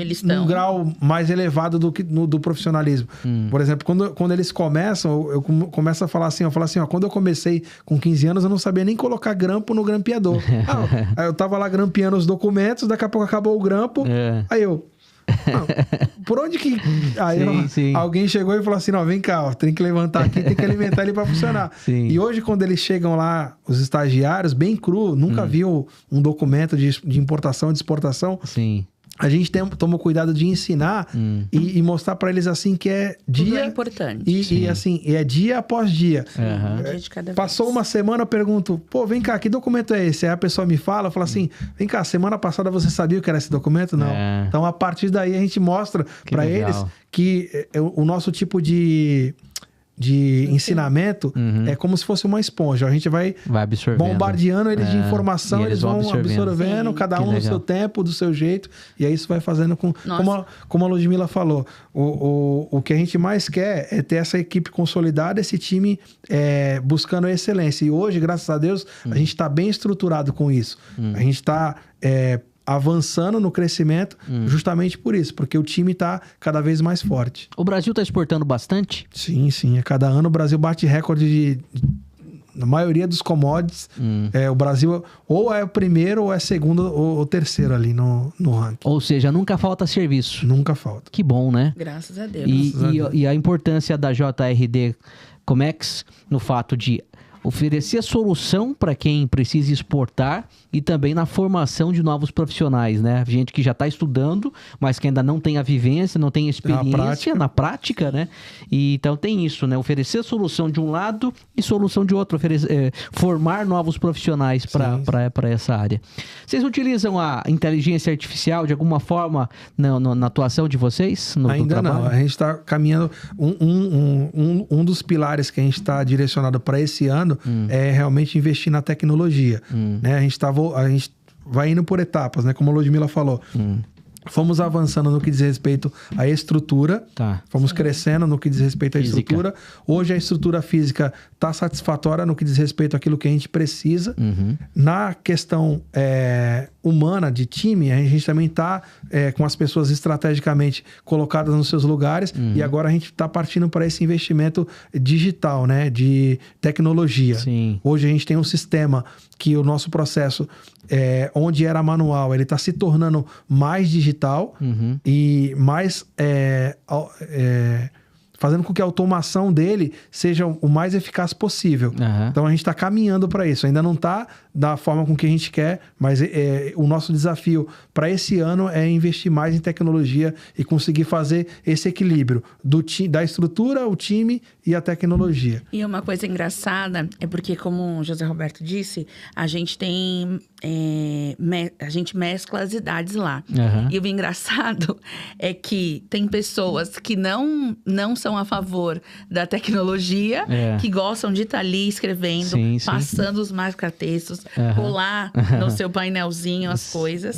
Speaker 3: eles estão, num grau mais elevado do profissionalismo. Por exemplo, quando eles começam, eu começo a falar assim, quando eu comecei com 15 anos, eu não sabia nem colocar grampo no grampeador. Aí eu tava lá grampeando os documentos, daqui a pouco acabou o grampo, aí eu... por onde que... Aí alguém chegou e falou assim, não, vem cá, tem que levantar aqui, tem que alimentar ele para funcionar. E hoje, quando eles chegam lá, os estagiários, bem cru, nunca viu um documento de importação, de exportação. A gente toma cuidado de ensinar e mostrar para eles assim que é dia...
Speaker 2: Tudo é importante.
Speaker 3: E assim, é dia após dia.
Speaker 2: Dia de cada vez.
Speaker 3: Passou uma semana, eu pergunto, vem cá, que documento é esse? Aí a pessoa me fala assim, vem cá, semana passada você sabia o que era esse documento? Não. Então, a partir daí, a gente mostra para eles que o nosso tipo de ensinamento é como se fosse uma esponja. A gente vai bombardeando eles de informação, eles vão absorvendo, cada um no seu tempo, do seu jeito, e aí isso vai fazendo como a Ludmila falou, o que a gente mais quer é ter essa equipe consolidada, esse time buscando a excelência. E hoje, graças a Deus, a gente está bem estruturado com isso. A gente está... avançando no crescimento justamente por isso, porque o time está cada vez mais forte.
Speaker 1: O Brasil está exportando bastante?
Speaker 3: Sim. A cada ano o Brasil bate recorde na maioria dos commodities, o Brasil ou é o primeiro, ou é segundo, ou terceiro ali no ranking.
Speaker 1: Ou seja, nunca falta serviço.
Speaker 3: Nunca falta.
Speaker 1: Que bom, né?
Speaker 2: Graças a Deus.
Speaker 1: E a importância da JRD Comex no fato de oferecer solução para quem precisa exportar e também na formação de novos profissionais, né? Gente que já está estudando, mas que ainda não tem a vivência, não tem a experiência na prática, né? E então tem isso, né? Oferecer solução de um lado e solução de outro, formar novos profissionais para essa área. Vocês utilizam a inteligência artificial de alguma forma na atuação de vocês?
Speaker 3: Ainda não. A gente está caminhando. Um dos pilares que a gente está direcionado para esse ano é realmente investir na tecnologia. Né? A gente vai indo por etapas, né? Como a Ludmila falou. Fomos avançando no que diz respeito à estrutura. Fomos crescendo no que diz respeito à estrutura. Hoje a estrutura física está satisfatória no que diz respeito àquilo que a gente precisa. Na questão humana de time, a gente também está com as pessoas estrategicamente colocadas nos seus lugares. E agora a gente está partindo para esse investimento digital, né? De tecnologia. Hoje a gente tem um sistema que o nosso processo, onde era manual, ele está se tornando mais digital e mais fazendo com que a automação dele seja o mais eficaz possível. Então a gente está caminhando para isso. Ainda não está da forma com que a gente quer, mas o nosso desafio para esse ano é investir mais em tecnologia e conseguir fazer esse equilíbrio da estrutura, o time e a tecnologia.
Speaker 2: E uma coisa engraçada é porque, como o José Roberto disse, a gente tem... a gente mescla as idades lá. E o engraçado é que tem pessoas que não são a favor da tecnologia, que gostam de estar ali escrevendo, passando os marca-textos, colar no seu painelzinho as coisas.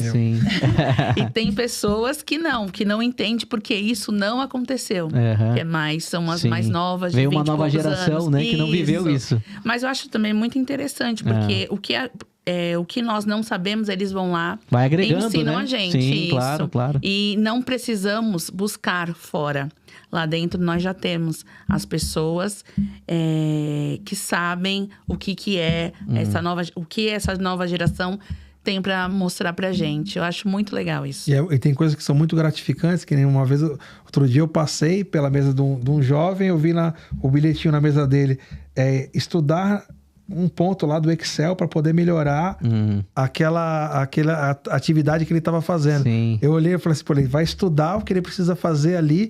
Speaker 2: E tem pessoas que não entendem porque isso não aconteceu. Que são as mais novas, de 20
Speaker 1: Veio uma nova geração,
Speaker 2: anos,
Speaker 1: né, que não viveu isso.
Speaker 2: Mas eu acho também muito interessante, porque o que nós não sabemos, eles vão lá e ensinam a gente.
Speaker 1: Sim, claro.
Speaker 2: E não precisamos buscar fora. Lá dentro nós já temos as pessoas que sabem o que é o que essa nova geração tem para mostrar pra gente. Eu acho muito legal isso.
Speaker 3: E tem coisas que são muito gratificantes, que nem uma vez, outro dia eu passei pela mesa de um jovem, eu vi lá o bilhetinho na mesa dele, estudar um ponto lá do Excel para poder melhorar aquela atividade que ele estava fazendo. Eu olhei e falei assim, ele vai estudar o que ele precisa fazer ali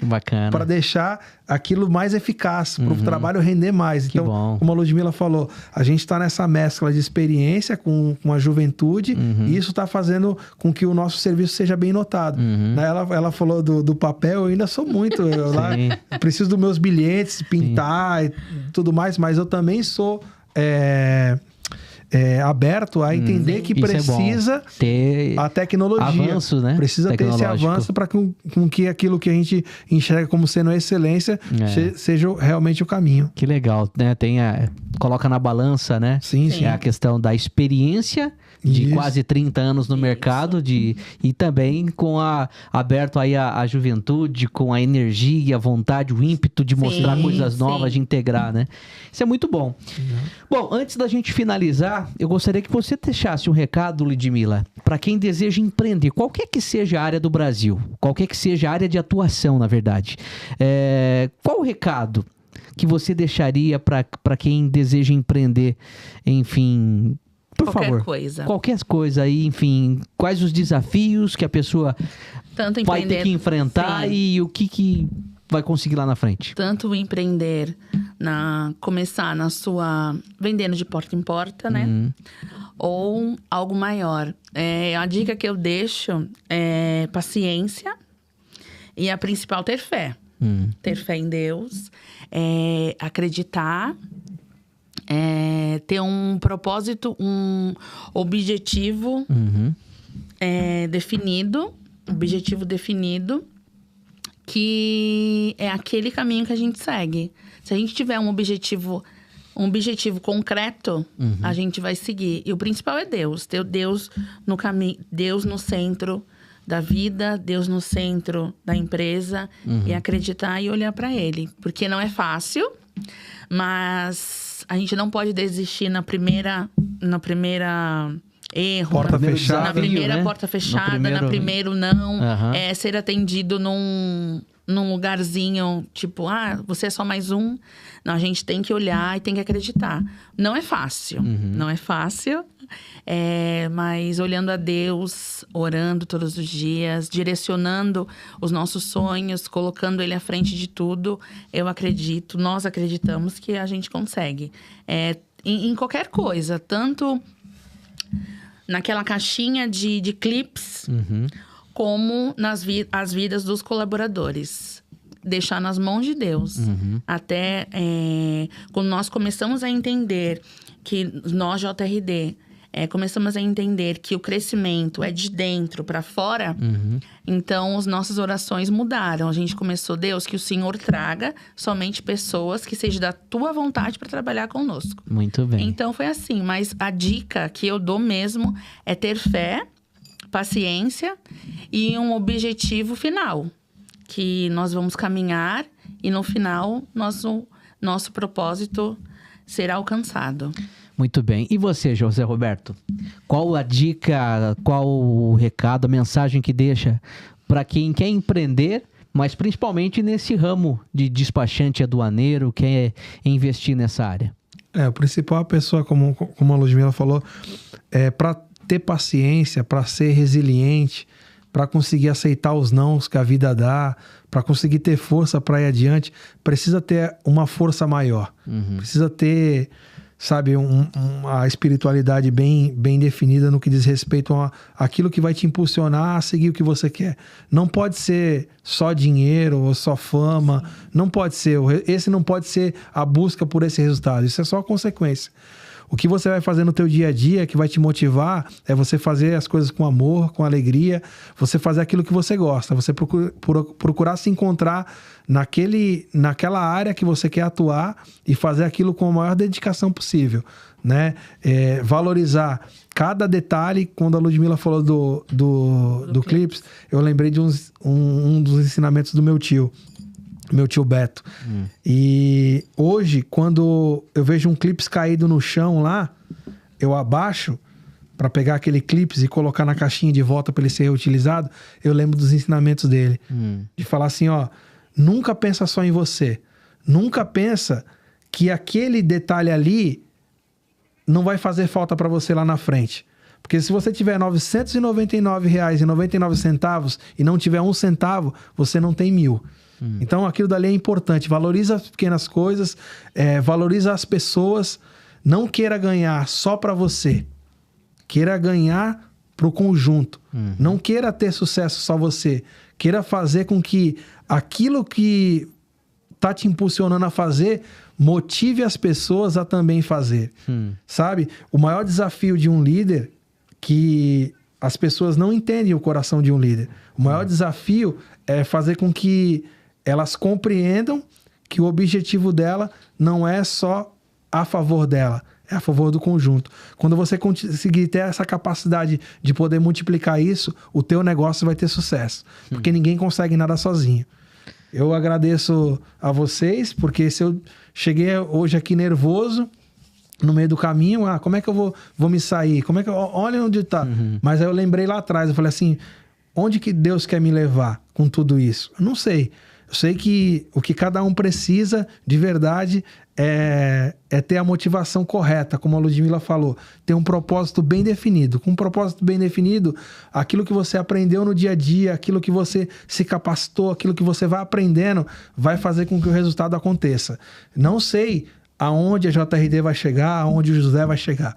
Speaker 3: para deixar aquilo mais eficaz, para o trabalho render mais. Então, como a Ludmila falou, a gente está nessa mescla de experiência com a juventude e isso está fazendo com que o nosso serviço seja bem notado. Ela falou do papel, eu ainda sou muito... eu preciso dos meus bilhetes, pintar e tudo mais, mas eu também sou... aberto a entender que precisa ter a tecnologia.
Speaker 1: Avanço, né?
Speaker 3: Precisa ter esse avanço para com que aquilo que a gente enxerga como sendo a excelência seja realmente o caminho.
Speaker 1: Que legal, né? Coloca na balança, né?
Speaker 3: Sim.
Speaker 1: É a questão da experiência de quase 30 anos no mercado e também aberto aí a juventude, com a energia, a vontade, o ímpeto de mostrar coisas novas, de integrar, né? Isso é muito bom. Bom, antes da gente finalizar, eu gostaria que você deixasse um recado, Ludmila, para quem deseja empreender, qualquer que seja a área do Brasil, qualquer que seja a área de atuação, na verdade. Qual o recado que você deixaria para quem deseja empreender, enfim... Por favor, qualquer coisa aí, enfim, quais os desafios que a pessoa vai ter que enfrentar e o que vai conseguir lá na frente?
Speaker 2: Tanto empreender, começar vendendo de porta em porta, né? Ou algo maior. A dica que eu deixo é paciência e a principal, ter fé. Ter fé em Deus, acreditar... ter um propósito, um objetivo definido, que é aquele caminho que a gente segue. Se a gente tiver um objetivo concreto, a gente vai seguir. E o principal é Deus. Ter Deus no caminho, Deus no centro da vida, Deus no centro da empresa e acreditar e olhar para Ele. Porque não é fácil, mas a gente não pode desistir na primeira erro,
Speaker 3: Porta fechada.
Speaker 2: na primeira, né? Porta
Speaker 1: No
Speaker 2: fechada,
Speaker 1: primeiro...
Speaker 2: na primeiro não,
Speaker 1: Aham.
Speaker 2: ser atendido num lugarzinho, tipo, você é só mais um. Não, a gente tem que olhar e tem que acreditar. Não é fácil, não é fácil, mas olhando a Deus, orando todos os dias, direcionando os nossos sonhos, colocando Ele à frente de tudo, eu acredito, nós acreditamos que a gente consegue. Em qualquer coisa, tanto naquela caixinha de clips, como as vidas dos colaboradores. Deixar nas mãos de Deus. Até quando nós começamos a entender que nós, JRD, começamos a entender que o crescimento é de dentro para fora, então as nossas orações mudaram. A gente começou, Deus, que o Senhor traga somente pessoas que sejam da tua vontade para trabalhar conosco.
Speaker 1: Muito bem.
Speaker 2: Então foi assim, mas a dica que eu dou mesmo é ter fé, paciência e um objetivo final. Que nós vamos caminhar e no final nosso propósito será alcançado.
Speaker 1: Muito bem. E você, José Roberto? Qual a dica, qual o recado, a mensagem que deixa para quem quer empreender, mas principalmente nesse ramo de despachante aduaneiro, quer investir nessa área?
Speaker 3: O principal, a pessoa, como a Ludmila falou, para ter paciência, para ser resiliente, para conseguir aceitar os nãos que a vida dá, para conseguir ter força para ir adiante, precisa ter uma força maior. Precisa ter, sabe, a espiritualidade bem definida no que diz respeito àquilo que vai te impulsionar a seguir o que você quer. Não pode ser só dinheiro ou só fama, não pode ser. Esse não pode ser a busca por esse resultado, isso é só a consequência. O que você vai fazer no teu dia a dia que vai te motivar é você fazer as coisas com amor, com alegria, você fazer aquilo que você gosta, você procurar se encontrar naquela área que você quer atuar e fazer aquilo com a maior dedicação possível, né? Valorizar cada detalhe. Quando a Ludmila falou do Clips, eu lembrei de um dos ensinamentos do meu tio Beto. E hoje, quando eu vejo um clips caído no chão lá, eu abaixo para pegar aquele clips e colocar na caixinha de volta para ele ser reutilizado. Eu lembro dos ensinamentos dele. De falar assim, nunca pensa só em você. Nunca pensa que aquele detalhe ali não vai fazer falta para você lá na frente. Porque se você tiver R$ 999,99 e não tiver 1 centavo, você não tem 1.000. Então, aquilo dali é importante. Valoriza as pequenas coisas, valoriza as pessoas. Não queira ganhar só para você. Queira ganhar para o conjunto. Não queira ter sucesso só você. Queira fazer com que aquilo que está te impulsionando a fazer motive as pessoas a também fazer. Sabe? O maior desafio de um líder, que as pessoas não entendem o coração de um líder. O maior desafio é fazer com que elas compreendam que o objetivo dela não é só a favor dela, é a favor do conjunto. Quando você conseguir ter essa capacidade de poder multiplicar isso, o teu negócio vai ter sucesso. Porque ninguém consegue nada sozinho. Eu agradeço a vocês, porque se eu cheguei hoje aqui nervoso, no meio do caminho, como é que eu vou me sair? Olha onde está. Mas aí eu lembrei lá atrás, eu falei assim, onde que Deus quer me levar com tudo isso? Eu não sei. Eu sei que o que cada um precisa, de verdade, é ter a motivação correta, como a Ludmila falou. Ter um propósito bem definido. Com um propósito bem definido, aquilo que você aprendeu no dia a dia, aquilo que você se capacitou, aquilo que você vai aprendendo, vai fazer com que o resultado aconteça. Não sei aonde a JRD vai chegar, aonde o José vai chegar.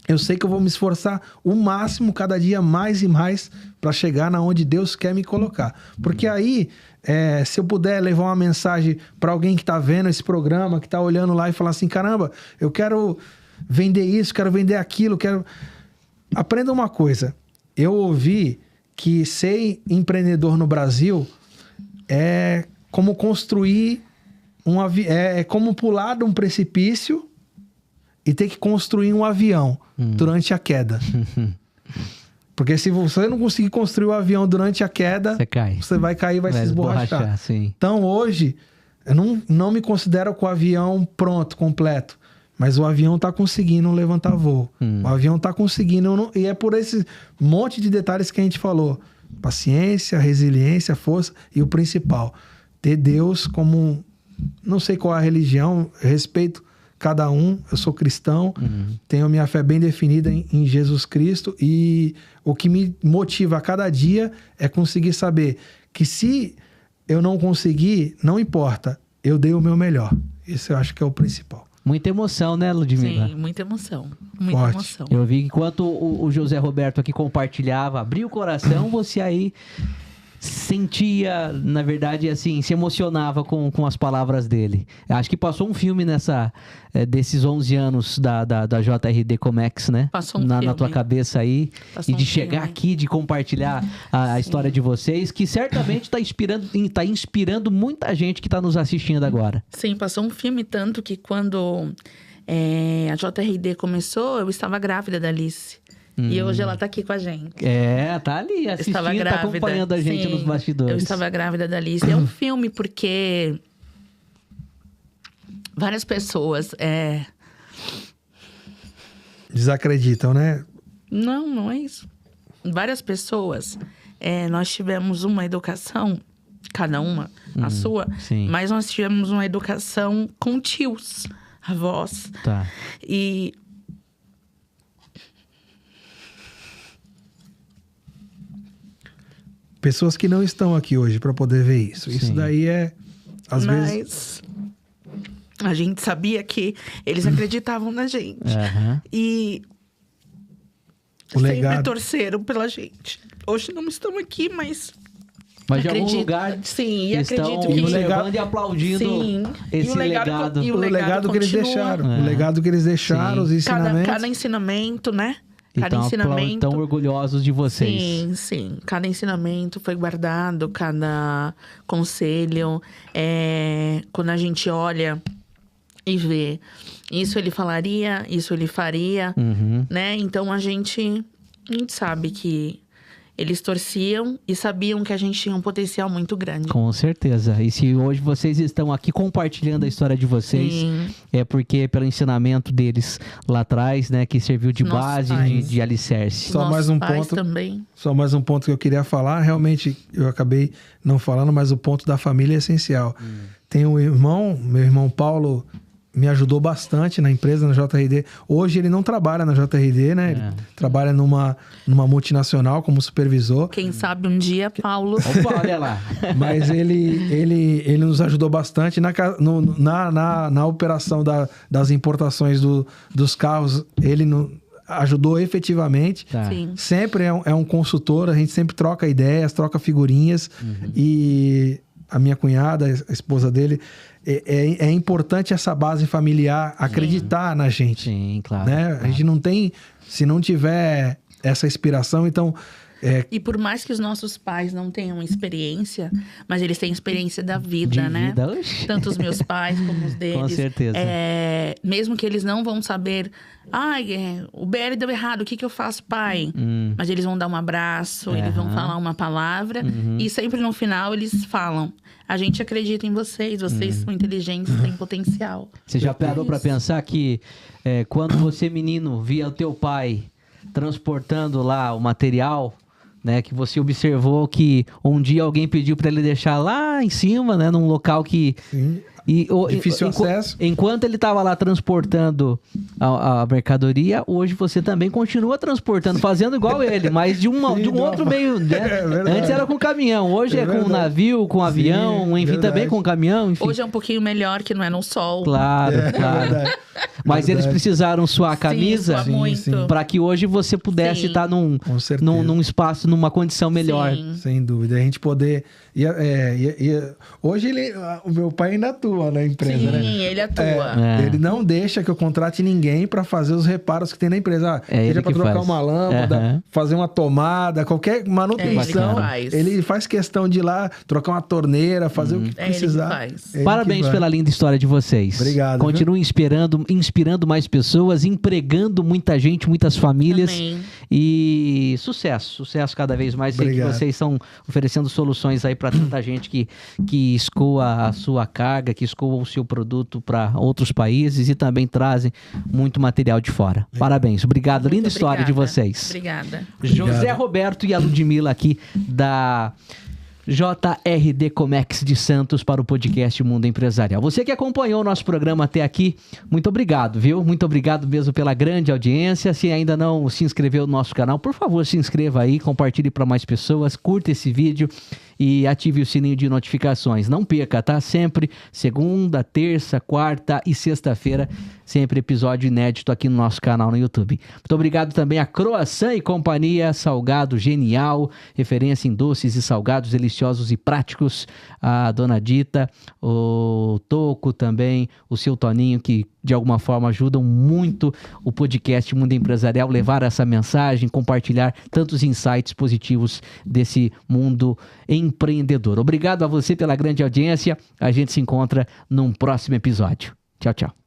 Speaker 3: Eu sei que eu vou me esforçar o máximo, cada dia mais e mais, para chegar na onde Deus quer me colocar. Porque aí, se eu puder levar uma mensagem para alguém que está vendo esse programa, que está olhando lá e falar assim, caramba, eu quero vender isso, quero vender aquilo, quero... Aprenda uma coisa. Eu ouvi que ser empreendedor no Brasil é como construir é como pular de um precipício e ter que construir um avião durante a queda. Porque se você não conseguir construir o avião durante a queda, você vai cair, vai se esborrachar.
Speaker 1: Sim.
Speaker 3: Então hoje, Eu não me considero com o avião pronto, completo. Mas o avião tá conseguindo levantar voo. O avião tá conseguindo... E é por esse monte de detalhes que a gente falou. Paciência, resiliência, força e o principal. Ter Deus como... Não sei qual é a religião, eu respeito cada um. Eu sou cristão, tenho minha fé bem definida em Jesus Cristo. E o que me motiva a cada dia é conseguir saber que se eu não conseguir, não importa. Eu dei o meu melhor. Isso eu acho que é o principal.
Speaker 1: Muita emoção, né, Ludmila?
Speaker 2: Sim, muita emoção. Muita
Speaker 3: Forte.
Speaker 2: emoção.
Speaker 1: Eu vi que enquanto o José Roberto aqui compartilhava, abria o coração, você aí sentia, na verdade, assim, se emocionava com as palavras dele. Acho que passou um filme desses 11 anos da JRD Comex, né?
Speaker 2: Passou um
Speaker 1: na
Speaker 2: filme.
Speaker 1: tua cabeça aí.
Speaker 2: Passou
Speaker 1: e de
Speaker 2: um
Speaker 1: chegar
Speaker 2: filme.
Speaker 1: aqui, de compartilhar a história de vocês, que certamente tá inspirando muita gente que tá nos assistindo agora.
Speaker 2: Sim, passou um filme tanto que quando a JRD começou, eu estava grávida da Alice. E hoje ela tá aqui com a gente.
Speaker 1: Tá ali
Speaker 2: Eu estava
Speaker 1: assistindo, tá
Speaker 2: grávida.
Speaker 1: acompanhando a gente
Speaker 2: Sim,
Speaker 1: nos bastidores.
Speaker 2: Eu estava grávida da Alice. É um filme porque várias pessoas...
Speaker 3: Desacreditam, né?
Speaker 2: Não é isso. Várias pessoas, nós tivemos uma educação, cada uma, a sua,
Speaker 1: sim.
Speaker 2: mas nós tivemos uma educação com tios, avós.
Speaker 1: Tá.
Speaker 2: E
Speaker 3: Pessoas que não estão aqui hoje para poder ver isso. Isso
Speaker 1: Sim.
Speaker 3: daí às vezes...
Speaker 2: mas a gente sabia que eles acreditavam na gente.
Speaker 1: Aham.
Speaker 2: E
Speaker 3: O
Speaker 2: sempre
Speaker 3: legado.
Speaker 2: torceram pela gente. Hoje não estão aqui, mas
Speaker 1: Mas de algum
Speaker 2: acredito-
Speaker 1: lugar
Speaker 2: sim, e
Speaker 1: estão
Speaker 2: acredito que
Speaker 1: observando e aplaudindo
Speaker 2: sim,
Speaker 1: esse
Speaker 2: e o legado,
Speaker 1: legado.
Speaker 2: e
Speaker 3: O legado que eles
Speaker 2: continua.
Speaker 3: deixaram.
Speaker 1: É.
Speaker 3: O legado que eles deixaram,
Speaker 1: Sim.
Speaker 3: os ensinamentos.
Speaker 2: Cada ensinamento, né? Cada
Speaker 1: Então,
Speaker 2: ensinamento.
Speaker 1: tão orgulhosos de vocês.
Speaker 2: Sim. Cada ensinamento foi guardado, cada conselho. Quando a gente olha e vê, isso ele falaria, isso ele faria,
Speaker 1: Uhum.
Speaker 2: né? Então a gente sabe que eles torciam e sabiam que a gente tinha um potencial muito grande.
Speaker 1: Com certeza. E se hoje vocês estão aqui compartilhando a história de vocês,
Speaker 2: Sim.
Speaker 1: é porque pelo ensinamento deles lá atrás, né, que serviu de
Speaker 2: Nossos
Speaker 1: base,
Speaker 2: pais.
Speaker 1: de alicerce.
Speaker 3: Só mais um
Speaker 2: pais
Speaker 3: ponto.
Speaker 2: também.
Speaker 3: Só mais um ponto que eu queria falar. Realmente, eu acabei não falando, mas o ponto da família é essencial. Tem um irmão, meu irmão Paulo, me ajudou bastante na empresa, na JRD. Hoje ele não trabalha na JRD, né? Ele trabalha numa multinacional como supervisor.
Speaker 2: Quem sabe um dia, Paulo.
Speaker 1: Opa, olha lá.
Speaker 3: Mas ele nos ajudou bastante na operação das importações dos carros. Ele ajudou efetivamente.
Speaker 1: Tá.
Speaker 2: Sim.
Speaker 3: Sempre é um consultor, a gente sempre troca ideias, troca figurinhas. E a minha cunhada, a esposa dele, é importante essa base familiar acreditar na gente.
Speaker 1: Sim, claro.
Speaker 3: Né?
Speaker 1: claro.
Speaker 3: A gente não tem, se não tiver essa inspiração, então...
Speaker 2: E por mais que os nossos pais não tenham experiência, mas eles têm experiência da vida,
Speaker 1: De
Speaker 2: né?
Speaker 1: vida, oxe.
Speaker 2: Tanto os meus pais como os deles.
Speaker 1: Com certeza.
Speaker 2: Mesmo que eles não vão saber... o BL deu errado, o que eu faço, pai? Mas eles vão dar um abraço, eles vão falar uma palavra. E sempre no final eles falam... A gente acredita em vocês, vocês são inteligentes, têm potencial.
Speaker 1: Você já parou pra pensar que quando você, menino, via o teu pai transportando lá o material, né, que você observou que um dia alguém pediu pra ele deixar lá em cima, né, num local que...
Speaker 3: Sim. Difícil acesso.
Speaker 1: Enquanto ele estava lá transportando a mercadoria, hoje você também continua transportando, fazendo igual ele, mas de um outro meio, né? Antes era com caminhão, hoje é com navio, com avião, enfim,
Speaker 3: verdade.
Speaker 1: também com caminhão, enfim.
Speaker 2: Hoje é um pouquinho melhor, que não é no sol.
Speaker 1: Claro, claro.
Speaker 3: Verdade.
Speaker 1: Mas eles precisaram suar a camisa
Speaker 2: suar muito.
Speaker 3: sim.
Speaker 1: para que hoje você pudesse
Speaker 2: Sim.
Speaker 1: estar
Speaker 3: Com certeza.
Speaker 1: num espaço, numa condição melhor.
Speaker 2: Sim.
Speaker 3: Sem dúvida. A gente poder... hoje o meu pai ainda atua. atua na empresa,
Speaker 2: Sim,
Speaker 3: né?
Speaker 2: ele atua.
Speaker 3: Ele não deixa que eu contrate ninguém para fazer os reparos que tem na empresa. Seja para trocar uma lâmpada, fazer uma tomada, qualquer manutenção. Ele faz questão de ir lá, trocar uma torneira, fazer o que precisar.
Speaker 1: Parabéns pela linda história de vocês.
Speaker 3: Obrigado.
Speaker 1: Continue inspirando mais pessoas, empregando muita gente, muitas famílias.
Speaker 2: Amém.
Speaker 1: E sucesso cada vez mais. Sei que vocês estão oferecendo soluções aí para tanta gente que escoa a sua carga, que escoa o seu produto para outros países e também trazem muito material de fora. Parabéns. Obrigado. Linda história de vocês.
Speaker 2: Obrigada.
Speaker 1: José Roberto e a Ludmila aqui da JRD Comex de Santos para o podcast Mundo Empresarial. Você que acompanhou o nosso programa até aqui, muito obrigado, viu? Muito obrigado mesmo pela grande audiência. Se ainda não se inscreveu no nosso canal, por favor, se inscreva aí, compartilhe para mais pessoas, curta esse vídeo e ative o sininho de notificações. Não perca, tá? Sempre segunda, terça, quarta e sexta-feira, sempre episódio inédito aqui no nosso canal no YouTube. Muito obrigado também a Croissant e Companhia, salgado genial, referência em doces e salgados deliciosos e práticos. A Dona Dita, o Toco também, o seu Toninho, que de alguma forma ajudam muito o podcast Mundo Empresarial, levar essa mensagem, compartilhar tantos insights positivos desse mundo empreendedor. Obrigado a você pela grande audiência. A gente se encontra num próximo episódio. Tchau, tchau.